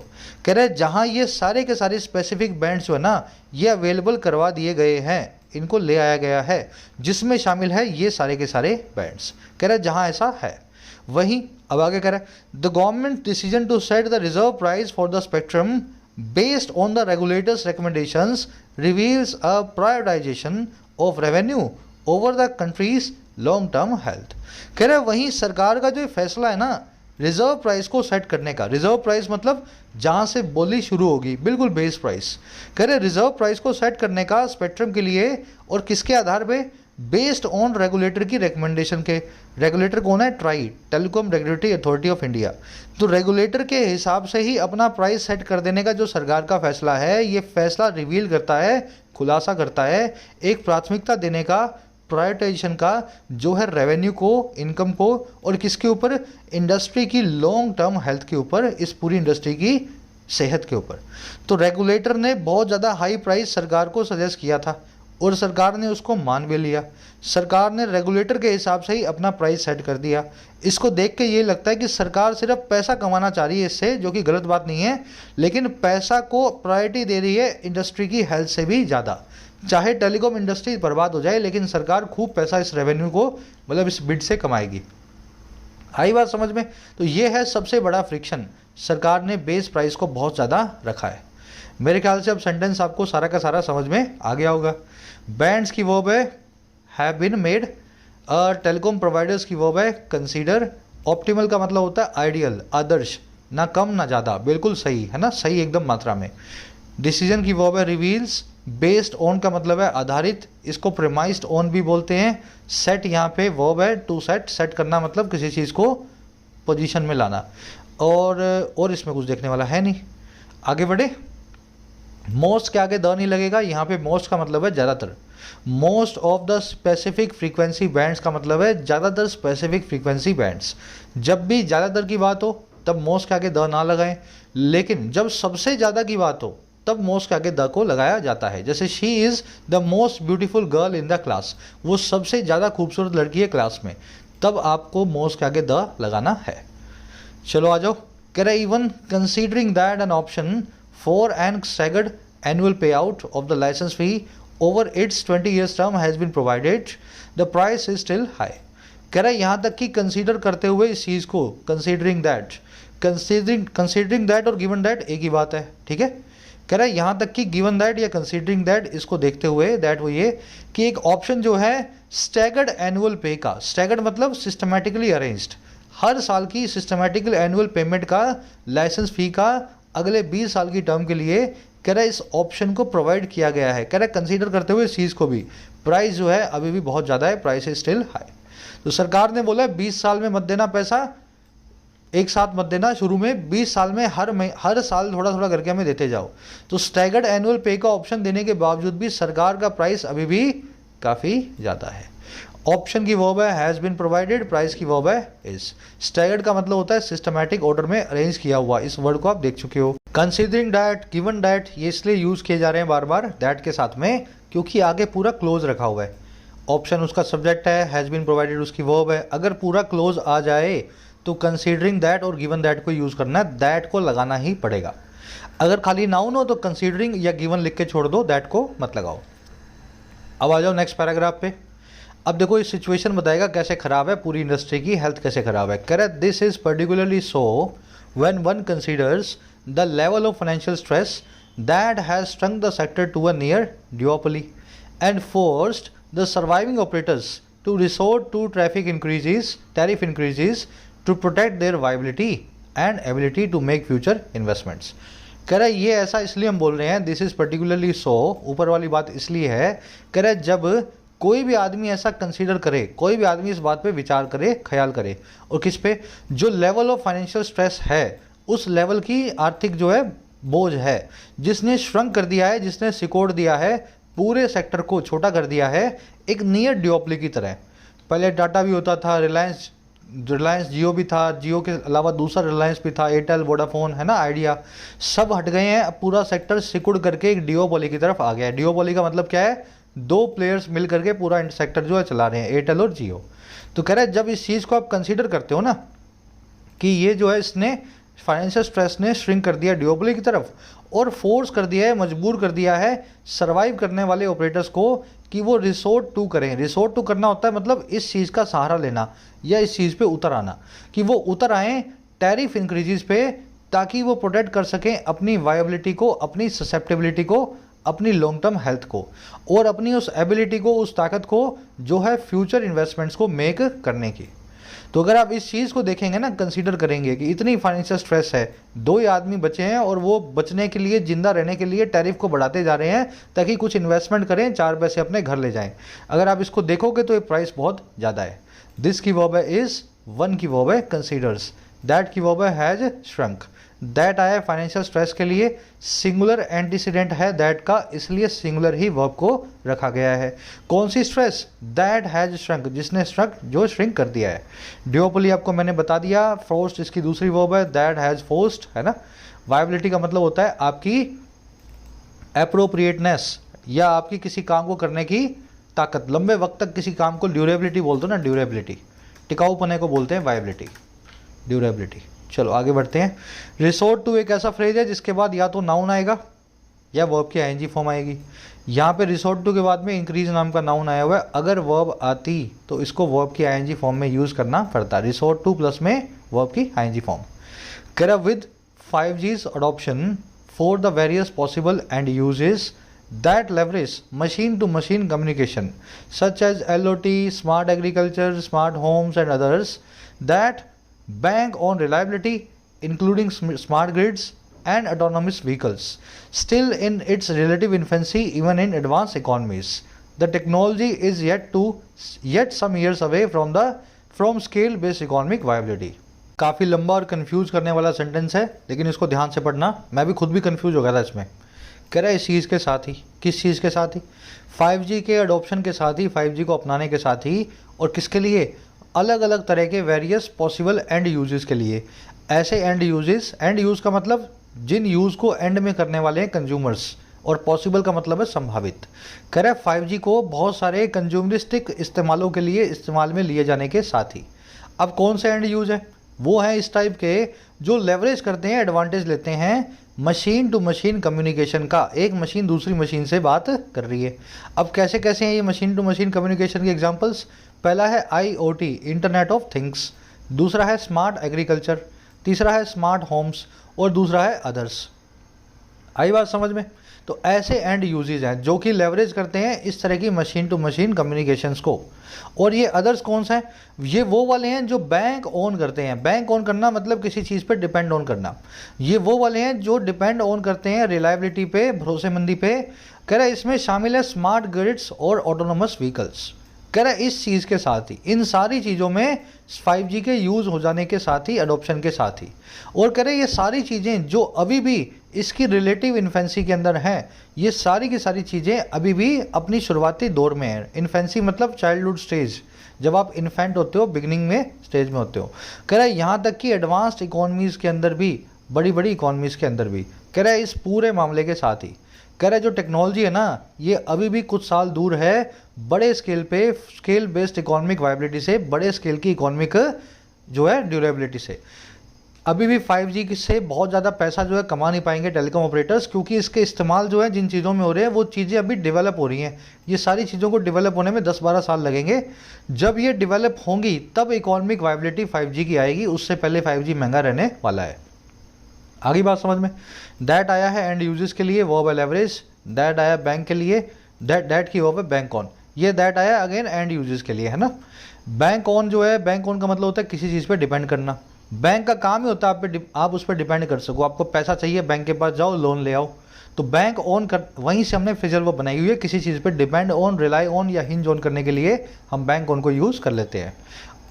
कह रहे जहाँ ये सारे के सारे स्पेसिफिक बैंड्स जो है ना, ये अवेलेबल करवा दिए गए हैं, इनको ले आया गया है, जिसमें शामिल है ये सारे के सारे बैंड्स। कह रहे जहाँ ऐसा है। वहीं अब आगे कह रहे the government decision to set the reserve price for the spectrum based on the regulators recommendations reveals a prioritisation of revenue over the country's long term health. कह रहे वहीं सरकार का जो फैसला है ना रिजर्व प्राइस को सेट करने का, रिजर्व प्राइस मतलब जहाँ से बोली शुरू होगी, बिल्कुल बेस प्राइस। कह रहे रिजर्व प्राइस को सेट करने का स्पेक्ट्रम के लिए, और किसके आधार पे? बेस्ड ऑन रेगुलेटर की रिकमेंडेशन के। रेगुलेटर कौन है? Try, telecom regulatory authority of India. तो रेगुलेटर के हिसाब से ही अपना प्राइस सेट कर देने का जो सरकार का फैसला है, ये फैसला रिवील करता है, खुलासा करता है एक प्राथमिकता देने का, प्रायोरिटाइजेशन का, जो है रेवेन्यू को, इनकम को, और किसके ऊपर? इंडस्ट्री की लॉन्ग टर्म हेल्थ के ऊपर, इस पूरी इंडस्ट्री की सेहत के ऊपर। तो रेगुलेटर ने बहुत ज़्यादा हाई प्राइस सरकार को सजेस्ट किया था और सरकार ने उसको मान भी लिया। सरकार ने रेगुलेटर के हिसाब से ही अपना प्राइस सेट कर दिया। इसको देख के ये लगता है कि सरकार सिर्फ पैसा कमाना चाह रही है इससे, जो कि गलत बात नहीं है, लेकिन पैसा को प्रायोरिटी दे रही है इंडस्ट्री की हेल्थ से भी ज़्यादा। चाहे टेलीकॉम इंडस्ट्री बर्बाद हो जाए, लेकिन सरकार खूब पैसा इस रेवेन्यू को, मतलब इस बिड से कमाएगी। आई बात समझ में? तो ये है सबसे बड़ा फ्रिक्शन। सरकार ने बेस प्राइस को बहुत ज़्यादा रखा है। मेरे ख्याल से अब सेंटेंस आपको सारा का सारा समझ में आ गया होगा। बैंड्स की वर्ब है have been made, telecom providers की वर्ब है कंसीडर, ऑप्टिमल का मतलब होता है आइडियल, आदर्श, ना कम ना ज़्यादा, बिल्कुल सही है ना, सही एकदम मात्रा में। डिसीजन की वर्ब है रिवील्स, बेस्ड ऑन का मतलब है आधारित, इसको प्रेमाइज्ड ऑन भी बोलते हैं। सेट यहाँ पे वर्ब है टू सेट, सेट करना मतलब किसी चीज़ को पोजीशन में लाना, और इसमें कुछ देखने वाला है नहीं। आगे बढ़े, मोस्ट के आगे द नहीं लगेगा, यहाँ पे मोस्ट का मतलब है ज़्यादातर। Most of the specific frequency bands का मतलब है ज़्यादातर स्पेसिफिक फ्रीक्वेंसी बैंड्स। जब भी ज़्यादातर की बात हो तब मोस्ट के आगे द ना लगाएं, लेकिन जब सबसे ज़्यादा की बात हो तब मोस्ट के आगे द को लगाया जाता है। जैसे she is the most beautiful girl in the class, वो सबसे ज़्यादा खूबसूरत लड़की है क्लास में, तब आपको मोस्ट के आगे द लगाना है। चलो आ जाओ, कह रहे even considering that an option for an staggered annual payout of the license fee over its 20 years term has been provided, the price is still high। कह रहा है यहाँ तक कि कंसीडर करते हुए इस चीज़ को, कंसीडरिंग दैट और गिवन दैट एक ही बात है, ठीक है। कह रहा है यहाँ तक कि गिवन दैट या कंसीडरिंग दैट, इसको देखते हुए दैट वो ये कि एक ऑप्शन जो है स्टैगर्ड एनुअल पे का, स्टैगर्ड मतलब सिस्टमैटिकली अरेंज्ड, हर साल की सिस्टमैटिकल एनुअल पेमेंट का लाइसेंस फी का अगले 20 साल की टर्म के लिए, कह रहा है इस ऑप्शन को प्रोवाइड किया गया है। कह रहा है कंसीडर करते हुए इस चीज़ को भी, प्राइस जो है अभी भी बहुत ज़्यादा है, प्राइस इज स्टिल हाई। तो सरकार ने बोला 20 साल में मत देना पैसा, एक साथ मत देना, शुरू में 20 साल में हर साल थोड़ा थोड़ा करके हमें देते जाओ। तो स्टैगर्ड एनुअल पे का ऑप्शन देने के बावजूद भी सरकार का प्राइस अभी भी काफ़ी ज़्यादा है। ऑप्शन की वर्ब है हैज़ बीन प्रोवाइडेड, प्राइस की वर्ब है इज। स्टैगर्ड का मतलब होता है सिस्टमैटिक ऑर्डर में अरेंज किया हुआ, इस वर्ड को आप देख चुके हो। कंसीडरिंग दैट, गिवन दैट, ये इसलिए यूज किए जा रहे हैं बार बार दैट के साथ में क्योंकि आगे पूरा क्लोज रखा हुआ है। ऑप्शन उसका सब्जेक्ट है, हैज़ बीन प्रोवाइडेड उसकी वर्ब है। अगर पूरा क्लोज आ जाए तो कंसीडरिंग दैट और गिवन दैट को यूज करना है, दैट को लगाना ही पड़ेगा। अगर खाली नाउन हो तो कंसीडरिंग या गिवन लिख के छोड़ दो, दैट को मत लगाओ। अब आ जाओ नेक्स्ट पैराग्राफ पे। अब देखो इस सिचुएशन बताएगा कैसे खराब है पूरी इंडस्ट्री की, हेल्थ कैसे खराब है। Correct, this is particularly so when one considers the level of financial stress that has strung the sector to a near duopoly and forced the surviving operators to resort to tariff increases to protect their viability and ability to make future investments। कह रहा है ये ऐसा इसलिए हम बोल रहे हैं, दिस इज पर्टिकुलरली सो, ऊपर वाली बात इसलिए है, कह रहा है जब कोई भी आदमी ऐसा कंसीडर करे, कोई भी आदमी इस बात पे विचार करे, ख्याल करे, और किस पे, जो लेवल ऑफ फाइनेंशियल स्ट्रेस है, उस लेवल की आर्थिक जो है बोझ है, जिसने श्रंक कर दिया है, जिसने सिकोड़ दिया है, पूरे सेक्टर को छोटा कर दिया है, एक नियर ड्यूओपली की तरह। पहले टाटा भी होता था, रिलायंस जियो भी था, जियो के अलावा दूसरा रिलायंस भी था, एयरटेल, वोडाफोन, है ना, आइडिया, सब हट गए हैं। अब पूरा सेक्टर सिकुड़ करके एक ड्यूओपली की तरफ आ गया है। ड्यूओपली का मतलब क्या है, दो प्लेयर्स मिल करके पूरा सेक्टर जो है चला रहे हैं, एयरटेल और जियो। तो कह रहे हैं जब इस चीज़ को आप कंसीडर करते हो ना कि ये जो है इसने फाइनेंशियल स्ट्रेस ने श्रिंक कर दिया ड्यूओपली की तरफ और फोर्स कर दिया है, मजबूर कर दिया है सर्वाइव करने वाले ऑपरेटर्स को कि वो रिसोर्ट टू करें। रिसोर्ट टू करना होता है मतलब इस चीज़ का सहारा लेना या इस चीज़ पे उतर आना, कि वो उतर आएँ टैरिफ इंक्रीजेस पे, ताकि वो प्रोटेक्ट कर सकें अपनी वायबिलिटी को, अपनी ससेप्टेबिलिटी को, अपनी लॉन्ग टर्म हेल्थ को, और अपनी उस एबिलिटी को, उस ताकत को जो है फ्यूचर इन्वेस्टमेंट्स को मेक करने की। तो अगर आप इस चीज़ को देखेंगे ना, कंसीडर करेंगे कि इतनी फाइनेंशियल स्ट्रेस है, दो ही आदमी बचे हैं और वो बचने के लिए, जिंदा रहने के लिए टैरिफ को बढ़ाते जा रहे हैं ताकि कुछ इन्वेस्टमेंट करें, 4 पैसे अपने घर ले जाएं। अगर आप इसको देखोगे तो ये प्राइस बहुत ज़्यादा है। दिस की वर्ब है इज, वन की वर्ब है कंसीडर्स, दैट की वर्ब है हैज श्रंक। दैट आया फाइनेंशियल स्ट्रेस के लिए, सिंगुलर एंटीसीडेंट है दैट का, इसलिए सिंगुलर ही वर्ब को रखा गया है। कौन सी स्ट्रेस, दैट हैज श्रंक, जिसने श्रंक, जो श्रिंक कर दिया है। ड्यूओपली आपको मैंने बता दिया, फोर्स्ड इसकी दूसरी वर्ब है, दैट हैज फोर्स्ड, है ना। वायबिलिटी का मतलब होता है आपकी एप्रोप्रिएटनेस या आपकी किसी काम को करने की ताकत, लंबे वक्त तक किसी काम को ड्यूरेबिलिटी बोलते हो ना, ड्यूरेबिलिटी, टिकाऊपने को बोलते हैं वायबिलिटी, ड्यूरेबिलिटी। चलो आगे बढ़ते हैं। रिसोर्ट टू एक ऐसा फ्रेज है जिसके बाद या तो नाउन आएगा या वर्ब की आईएनजी फॉर्म आएगी। यहाँ पे रिसोर्ट टू के बाद में इंक्रीज नाम का नाउन आया हुआ है, अगर वर्ब आती तो इसको वर्ब की आईएनजी फॉर्म में यूज करना पड़ता। रिसोर्ट टू प्लस में वर्ब की आईएनजी फॉर्म। कह with 5G's adoption for the various possible and uses that leverage machine to machine communication such as LOT, smart agriculture, smart homes and others that bank on reliability including smart grids, and autonomous vehicles. Still in its relative infancy, even in advanced economies. The technology is yet some years away from scale-based economic viability. काफ़ी लंबा और confuse करने वाला sentence है, लेकिन इसको ध्यान से पढ़ना, मैं भी खुद भी कंफ्यूज हो गया था इसमें। कह रहा है इस चीज़ के साथ ही, किस चीज़ के साथ ही? 5G के अडोप्शन के साथ ही, 5G को अपनाने के साथ ही, और किसके लिए? अलग अलग तरह के वेरियस पॉसिबल एंड यूजेस के लिए। ऐसे एंड यूज़ का मतलब जिन यूज़ को एंड में करने वाले हैं कंज्यूमर्स, और पॉसिबल का मतलब है संभावित। कह रहा है 5G को बहुत सारे कंज्यूमरिस्टिक इस्तेमालों के लिए इस्तेमाल में लिए जाने के साथ ही। अब कौन से एंड यूज़ है? वो हैं इस टाइप के जो लेवरेज करते हैं, एडवांटेज लेते हैं मशीन टू मशीन कम्युनिकेशन का। एक मशीन दूसरी मशीन से बात कर रही है। अब कैसे कैसे हैं ये मशीन टू मशीन कम्युनिकेशन के एग्जांपल्स? पहला है IoT, इंटरनेट ऑफ थिंग्स। दूसरा है स्मार्ट एग्रीकल्चर। तीसरा है स्मार्ट होम्स। और दूसरा है अदर्स। आई बात समझ में? तो ऐसे एंड यूजेज हैं जो कि लेवरेज करते हैं इस तरह की मशीन टू मशीन कम्युनिकेशंस को। और ये अदर्स कौन सा है? ये वो वाले हैं जो बैंक ऑन करते हैं। बैंक ऑन करना मतलब किसी चीज़ पे डिपेंड ऑन करना। ये वो वाले हैं जो डिपेंड ऑन करते हैं रिलायबिलिटी पे, भरोसेमंदी पे। कह रहा है इसमें शामिल है स्मार्ट ग्रिड्स और ऑटोनोमस व्हीकल्स। कह रहा है इस चीज़ के साथ ही, इन सारी चीज़ों में 5G के यूज़ हो जाने के साथ ही, अडोप्शन के साथ ही, और कह रहे ये सारी चीज़ें जो अभी भी इसकी रिलेटिव इन्फेंसी के अंदर हैं, ये सारी की सारी चीज़ें अभी भी अपनी शुरुआती दौर में हैं। इन्फेंसी मतलब चाइल्डहुड स्टेज, जब आप इन्फेंट होते हो, बिगनिंग में स्टेज में होते हो। कह रहा है यहाँ तक कि एडवांस्ड इकोनॉमीज़ के अंदर भी, बड़ी बड़ी इकोनॉमीज़ के अंदर भी। कह रहा है इस पूरे मामले के साथ ही, कह रहा है जो टेक्नोलॉजी है ना, ये अभी भी कुछ साल दूर है बड़े स्केल पे, स्केल बेस्ड इकोनॉमिक वायबिलिटी से, बड़े स्केल की इकोनॉमिक जो है ड्यूरेबिलिटी से। अभी भी 5G से बहुत ज़्यादा पैसा जो है कमा नहीं पाएंगे टेलीकॉम ऑपरेटर्स, क्योंकि इसके इस्तेमाल जो है जिन चीज़ों में हो रहे हैं वो चीज़ें अभी डेवलप हो रही हैं। ये सारी चीज़ों को डेवलप होने में 10-12 साल लगेंगे। जब ये डेवलप होंगी तब इकोनॉमिक वायबिलिटी 5G की आएगी, उससे पहले 5G महंगा रहने वाला है। आगे बात समझ में? दैट आया है एंड यूजेस के लिए, वर्ब है लेवरेज। दैट आया बैंक के लिए, दैट की वर्ब है बैंक ऑन। ये दैट आया अगेन एंड यूजेस के लिए, है ना। बैंक ऑन जो है, बैंक ऑन का मतलब होता है किसी चीज़ पे डिपेंड करना। बैंक का काम ही होता है आप उस पर डिपेंड कर सको। आपको पैसा चाहिए, बैंक के पास जाओ, लोन ले आओ। तो बैंक ऑन कर, वहीं से हमने फ्रेजल वर्ब बनाई हुई है, किसी चीज़ पे डिपेंड ऑन, रिलाई ऑन या हिंज ऑन करने के लिए हम बैंक ऑन को यूज़ कर लेते हैं।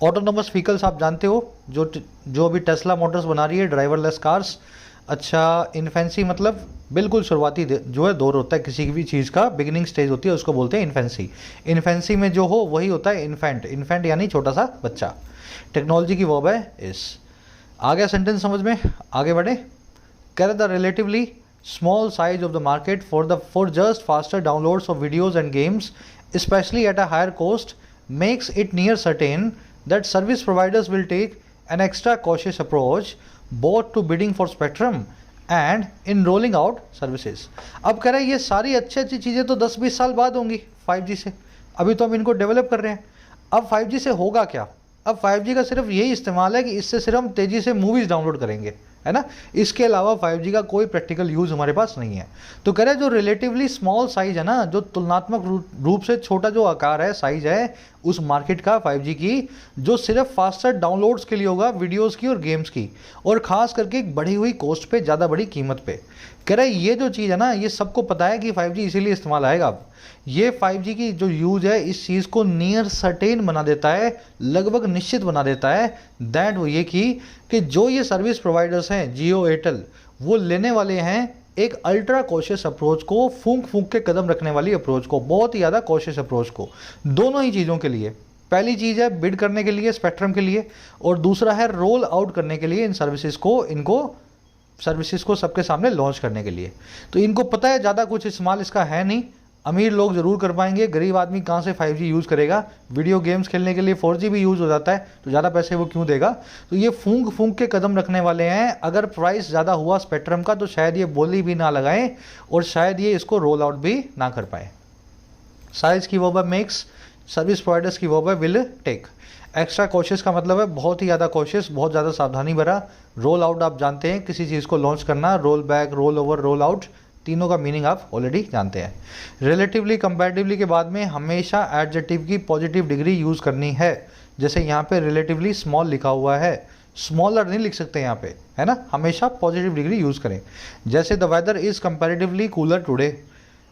ऑटोनोमस व्हीकल्स आप जानते हो, जो अभी टेस्ला मोटर्स बना रही है, ड्राइवरलेस कार्स। अच्छा, इन्फेंसी मतलब बिल्कुल शुरुआती जो है दौर होता है किसी भी चीज़ का, बिगिनिंग स्टेज होती है, उसको बोलते हैं इन्फेंसी। इन्फेंसी में जो हो वही होता है इन्फेंट। इन्फेंट यानी छोटा सा बच्चा। टेक्नोलॉजी की वर्ब है इस। आ गया सेंटेंस समझ में? आगे बढ़े। कह the relatively small size of the market for just faster downloads of videos and games, specially at a higher cost, makes it near certain that service providers will take an extra cautious approach both to bidding for spectrum and in rolling out services. अब कह रहे हैं ये सारी अच्छी अच्छी चीज़ें तो 10-20 साल बाद होंगी 5G से, अभी तो हम इनको डेवलप कर रहे हैं। अब 5G से होगा क्या? अब 5G का सिर्फ यही इस्तेमाल है कि इससे सिर्फ हम तेज़ी से मूवीज़ डाउनलोड करेंगे, है ना। इसके अलावा 5G का कोई प्रैक्टिकल यूज़ हमारे पास नहीं है। तो कह रहे हैं जो रिलेटिवली स्मॉल साइज है ना, जो तुलनात्मक रूप से छोटा जो आकार है, साइज है उस मार्केट का 5G की, जो सिर्फ फास्टर डाउनलोड्स के लिए होगा, वीडियोस की और गेम्स की, और ख़ास करके एक बढ़ी हुई कॉस्ट पे, ज़्यादा बड़ी कीमत पे। कह रहे हैं ये जो चीज़ है ना, ये सबको पता है कि 5G इसीलिए इस्तेमाल आएगा। अब ये 5G की जो यूज है इस चीज़ को नियर सर्टेन बना देता है, लगभग निश्चित बना देता है। दैट वो ये कि जो ये सर्विस प्रोवाइडर्स हैं, जियो, एयरटेल, वो लेने वाले हैं एक अल्ट्रा कॉशियस अप्रोच को, फूंक फूंक के कदम रखने वाली अप्रोच को, बहुत ही ज़्यादा कॉशियस अप्रोच को, दोनों ही चीज़ों के लिए। पहली चीज़ है बिड करने के लिए, स्पेक्ट्रम के लिए, और दूसरा है रोल आउट करने के लिए इन सर्विसेज को सबके सामने लॉन्च करने के लिए। तो इनको पता है ज़्यादा कुछ इस्तेमाल इसका है नहीं, अमीर लोग ज़रूर कर पाएंगे, गरीब आदमी कहाँ से 5G यूज़ करेगा। वीडियो गेम्स खेलने के लिए 4G भी यूज़ हो जाता है, तो ज़्यादा पैसे वो क्यों देगा। तो ये फूंक फूंक के कदम रखने वाले हैं। अगर प्राइस ज़्यादा हुआ स्पेक्ट्रम का तो शायद ये बोली भी ना लगाएं, और शायद ये इसको रोल आउट भी ना कर पाए। साइज की वर्ब है मेक्स, सर्विस प्रोवाइडर्स की वर्ब है विल टेक। एक्स्ट्रा कॉशियस का मतलब है बहुत ही ज़्यादा कॉशियस, बहुत ज़्यादा सावधानी भरा। रोल आउट आप जानते हैं, किसी चीज़ को लॉन्च करना, roll back, roll over, roll out, तीनों का मीनिंग आप ऑलरेडी जानते हैं। रिलेटिवली, कंपैरेटिवली के बाद में हमेशा एडजेक्टिव की पॉजिटिव डिग्री यूज़ करनी है। जैसे यहाँ पे रिलेटिवली स्मॉल लिखा हुआ है, स्मॉलर नहीं लिख सकते यहाँ पे, है ना, हमेशा पॉजिटिव डिग्री यूज़ करें। जैसे the weather is comparatively cooler today,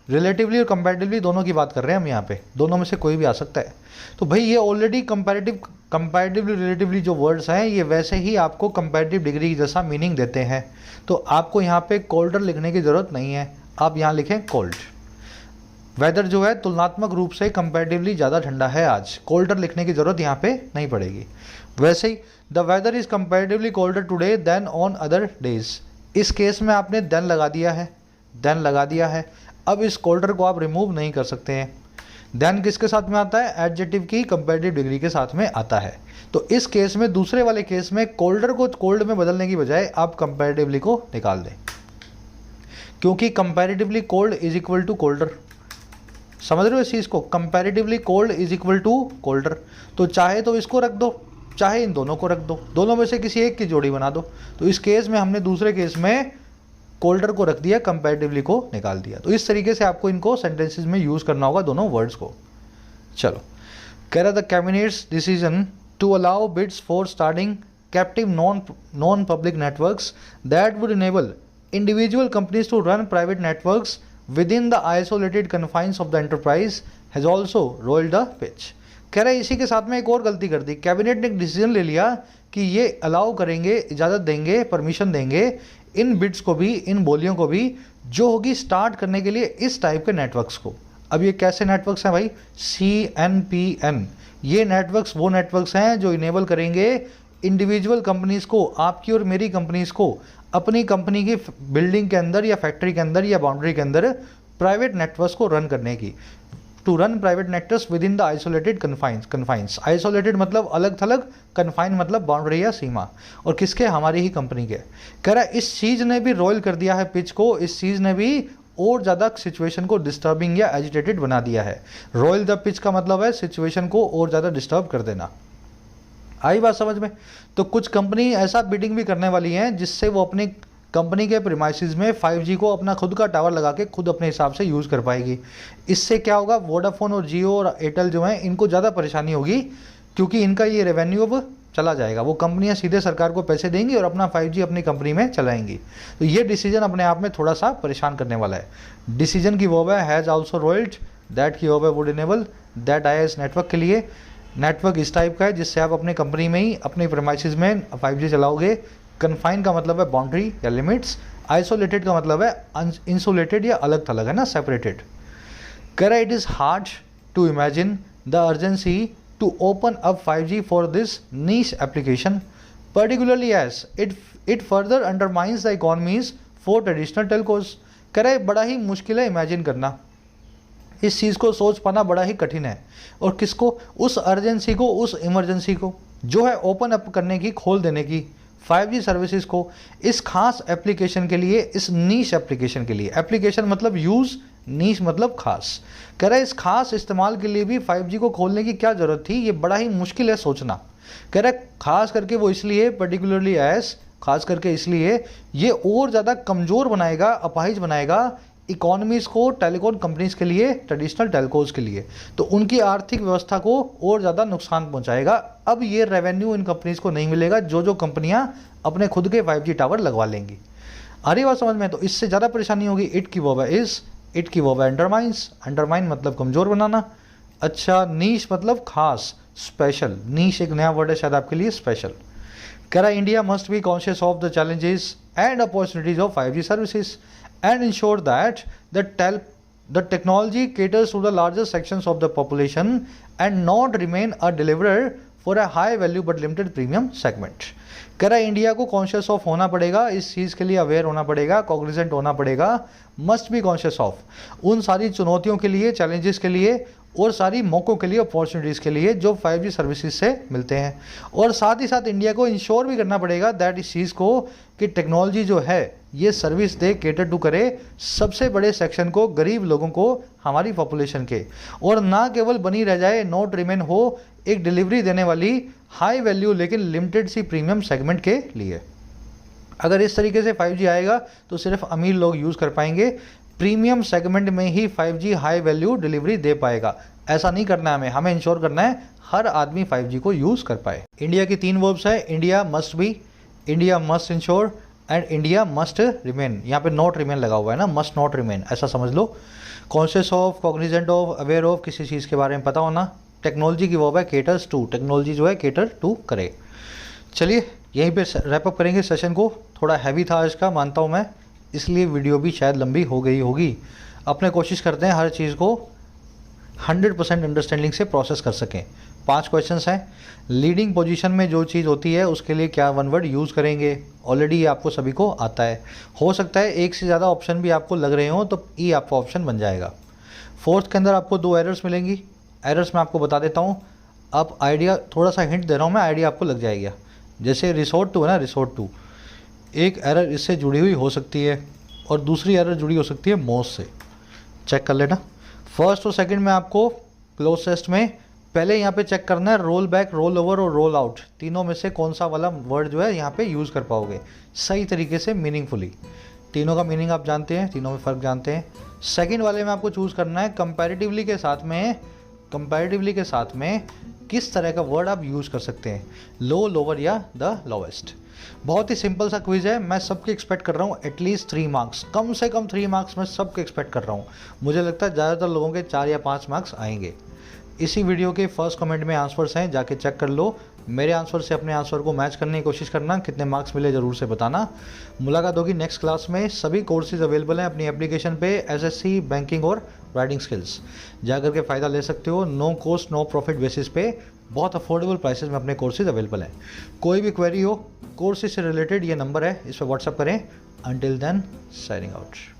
relatively और कंपैरेटिवली दोनों की बात कर रहे हैं हम यहाँ पे, दोनों में से कोई भी आ सकता है। तो भाई ये ऑलरेडी कंपैरेटिवली रिलेटिवली जो वर्ड्स हैं ये वैसे ही आपको कंपैरेटिव डिग्री जैसा मीनिंग देते हैं, तो आपको यहाँ पे कोल्डर लिखने की ज़रूरत नहीं है, आप यहाँ लिखें कोल्ड। वेदर जो है तुलनात्मक रूप से कंपैरेटिवली ज़्यादा ठंडा है आज, कोल्डर लिखने की ज़रूरत यहाँ पे नहीं पड़ेगी। वैसे ही the weather is comparatively colder today than on other days, इस केस में आपने देन लगा दिया है, देन लगा दिया है। अब इस कोल्डर को आप रिमूव नहीं कर सकते हैं। देन किसके साथ में आता है, एडजेक्टिव की कंपैरेटिव डिग्री के साथ में आता है। तो इस केस में, दूसरे वाले केस में कोल्डर को कोल्ड में बदलने की बजाय आप कंपैरेटिवली को निकाल दें, क्योंकि comparatively cold is equal to colder. समझ रहे हो इस चीज़ को, comparatively cold is equal to colder. तो चाहे तो इसको रख दो, चाहे इन दोनों को रख दो, दोनों में से किसी एक की जोड़ी बना दो। तो इस केस में हमने दूसरे केस में कोल्डर को रख दिया, कंपैरेटिवली को निकाल दिया। तो इस तरीके से आपको इनको सेंटेंसेस में यूज़ करना होगा दोनों वर्ड्स को। चलो, कह रहा the cabinet's decision to allow bids for starting captive non public networks that would enable individual companies to run private networks within the isolated confines of the enterprise has also rolled the pitch. कह रहा है इसी के साथ में एक और गलती कर दी, कैबिनेट ने एक डिसीजन ले लिया कि ये अलाउ करेंगे, इजाज़त देंगे, परमिशन देंगे इन बिड्स को भी, इन बोलियों को भी जो होगी स्टार्ट करने के लिए इस टाइप के नेटवर्क्स को। अब ये कैसे नेटवर्क्स हैं भाई, CNPN, ये नेटवर्क्स वो नेटवर्क्स हैं जो इनेबल करेंगे इंडिविजुअल कंपनीज को, आपकी और मेरी कंपनीज को, अपनी कंपनी की बिल्डिंग के अंदर या फैक्ट्री के अंदर या बाउंड्री के अंदर प्राइवेट नेटवर्क्स को रन करने की। To run private networks within the isolated confines, isolated मतलब अलग थलग, कन्फाइन मतलब बाउंड्री या सीमा, और किसके, हमारी ही कंपनी के। कह रहा है इस चीज़ ने भी रॉयल कर दिया है पिच को, इस चीज़ ने भी और ज़्यादा सिचुएशन को डिस्टर्बिंग या एजिटेटेड बना दिया है। रॉयल द पिच का मतलब है सिचुएशन को और ज़्यादा डिस्टर्ब कर देना। आई बात समझ में। तो कुछ कंपनी ऐसा बिडिंग भी करने वाली हैं जिससे वो अपनी कंपनी के प्रीमाइसेस में 5G को अपना खुद का टावर लगा के खुद अपने हिसाब से यूज़ कर पाएगी। इससे क्या होगा, वोडाफोन और जियो और एयरटेल जो हैं इनको ज़्यादा परेशानी होगी, क्योंकि इनका ये रेवेन्यू अब चला जाएगा। वो कंपनियां सीधे सरकार को पैसे देंगी और अपना 5G अपनी कंपनी में चलाएंगी। तो ये डिसीजन अपने आप में थोड़ा सा परेशान करने वाला है। डिसीजन की वर्ब है हैज़ आल्सो रोल्ड, दैट की वर्ब है वुड इनेबल, दैट आया इस नेटवर्क के लिए। नेटवर्क इस टाइप का है जिससे आप अपनी कंपनी में ही अपने प्रीमाइसेस में 5G चलाओगे। कन्फाइन का मतलब है बाउंड्री या लिमिट्स, आइसोलेटेड का मतलब है इंसुलेटेड या अलग थलग, है ना, सेपरेटेड। कह रहा it is hard to imagine the urgency to open up 5G for this niche application, particularly as it further undermines the economies for traditional telcos। कह रहे बड़ा ही मुश्किल है इमेजिन करना, इस चीज़ को सोच पाना बड़ा ही कठिन है। और किसको, उस अर्जेंसी को, उस इमरजेंसी को जो है ओपन अप करने की, खोल देने की 5G सर्विसेज को इस खास एप्लीकेशन के लिए, इस नीश एप्लीकेशन के लिए। एप्लीकेशन मतलब यूज़, नीश मतलब खास। कह रहा है इस खास इस्तेमाल के लिए भी 5G को खोलने की क्या ज़रूरत थी, ये बड़ा ही मुश्किल है सोचना। कह रहा है खास करके वो इसलिए, पर्टिकुलरली एज, खास करके इसलिए ये और ज़्यादा कमज़ोर बनाएगा, अपाहिज बनाएगा इकोनॉमीज़ को, टेलीकॉम कंपनीज के लिए, ट्रेडिशनल टेलकोज के लिए। तो उनकी आर्थिक व्यवस्था को और ज़्यादा नुकसान पहुंचाएगा। अब ये रेवेन्यू इन कंपनीज को नहीं मिलेगा जो कंपनियां अपने खुद के 5G टावर लगवा लेंगी। आ रही बात समझ में। तो इससे ज़्यादा परेशानी होगी। इट की वर्ब है इज़, इट की वर्ब है अंडरमाइंस, अंडरमाइन मतलब कमज़ोर बनाना। अच्छा, नीश मतलब खास, स्पेशल। नीश एक नया वर्ड है शायद आपके लिए, स्पेशल। कह रहा है India must be conscious of the challenges and opportunities of 5G services and ensure that the technology caters to the larger sections of the population and not remain a deliverer for a high value but limited premium segment। कह रहा है India को conscious of होना पड़ेगा, इस चीज़ के लिए aware होना पड़ेगा, कॉग्निजेंट होना पड़ेगा। मस्ट बी कॉन्शियस ऑफ उन सारी चुनौतियों के लिए, चैलेंजेस के लिए और सारी मौक़ों के लिए, अपॉर्चुनिटीज़ के लिए जो 5G सर्विसेज से मिलते हैं। और साथ ही साथ इंडिया को इंश्योर भी करना पड़ेगा दैट इस चीज़ को कि टेक्नोलॉजी जो है ये सर्विस दे, केटर टू करे सबसे बड़े सेक्शन को, गरीब लोगों को, हमारी पॉपुलेशन के, और ना केवल बनी रह जाए, नॉट रिमेन हो एक डिलीवरी देने वाली हाई वैल्यू लेकिन लिमिटेड सी प्रीमियम सेगमेंट के लिए। अगर इस तरीके से 5G आएगा तो सिर्फ अमीर लोग यूज़ कर पाएंगे, प्रीमियम सेगमेंट में ही 5G हाई वैल्यू डिलीवरी दे पाएगा। ऐसा नहीं करना है हमें इंश्योर करना है हर आदमी 5G को यूज़ कर पाए। इंडिया की 3 वर्ब्स है, India must be, India must ensure and India must remain. यहाँ पे नॉट रिमेन लगा हुआ है ना, मस्ट नॉट रिमेन, ऐसा समझ लो। Conscious of, cognizant of, aware of, किसी चीज़ के बारे में पता होना। टेक्नोलॉजी की वर्ब है केटर्स टू, टेक्नोलॉजी जो है केटर टू करे। चलिए यहीं पे रैप अप करेंगे सेशन को। थोड़ा हैवी था आज का, मानता हूँ मैं, इसलिए वीडियो भी शायद लंबी हो गई होगी। अपने कोशिश करते हैं हर चीज़ को 100% अंडरस्टैंडिंग से प्रोसेस कर सकें। 5 क्वेश्चंस हैं। लीडिंग पोजीशन में जो चीज़ होती है उसके लिए क्या 1 वर्ड यूज़ करेंगे, ऑलरेडी ये आपको सभी को आता है। हो सकता है एक से ज़्यादा ऑप्शन भी आपको लग रहे हो तो ई आपका ऑप्शन बन जाएगा। 4th के अंदर आपको 2 एरर्स मिलेंगी। एरर्स मैं आपको बता देता हूँ, अब आइडिया थोड़ा सा हिंट दे रहा हूँ मैं, आइडिया आपको लग जाएगा। जैसे रिसोर्ट टू है ना, रिसोर्ट टू, एक एरर इससे जुड़ी हुई हो सकती है और दूसरी एरर जुड़ी हो सकती है मोस्ट से। चेक कर लेना। फर्स्ट और सेकंड में आपको क्लोजेस्ट में पहले यहाँ पे चेक करना है रोल बैक, रोल ओवर और रोल आउट, तीनों में से कौन सा वाला वर्ड जो है यहाँ पे यूज़ कर पाओगे सही तरीके से, मीनिंगफुली। तीनों का मीनिंग आप जानते हैं, तीनों में फ़र्क जानते हैं। सेकंड वाले में आपको चूज़ करना है कंपैरेटिवली के साथ में किस तरह का वर्ड आप यूज़ कर सकते हैं, लो, लोअर या द लोवेस्ट। बहुत ही सिंपल सा क्विज है। मैं सबके एक्सपेक्ट कर रहा हूँ एटलीस्ट 3 मार्क्स, कम से कम 3 मार्क्स मैं सबके एक्सपेक्ट कर रहा हूँ। मुझे लगता है ज़्यादातर लोगों के 4 या 5 मार्क्स आएंगे। इसी वीडियो के फर्स्ट कमेंट में आंसर्स हैं, जाके चेक कर लो। मेरे आंसर से अपने आंसर को मैच करने की कोशिश करना, कितने मार्क्स मिले ज़रूर से बताना। मुलाकात होगी नेक्स्ट क्लास में। सभी कोर्सेज अवेलेबल हैं अपनी एप्लीकेशन पे, SSC, बैंकिंग और राइटिंग स्किल्स, जाकर के फ़ायदा ले सकते हो। No cost no profit basis पे बहुत अफोर्डेबल प्राइसेस में अपने कोर्सेज अवेलेबल हैं। कोई भी क्वेरी हो कोर्सेज से रिलेटेड, ये नंबर है, इस पर व्हाट्सअप करें। Until then, signing out.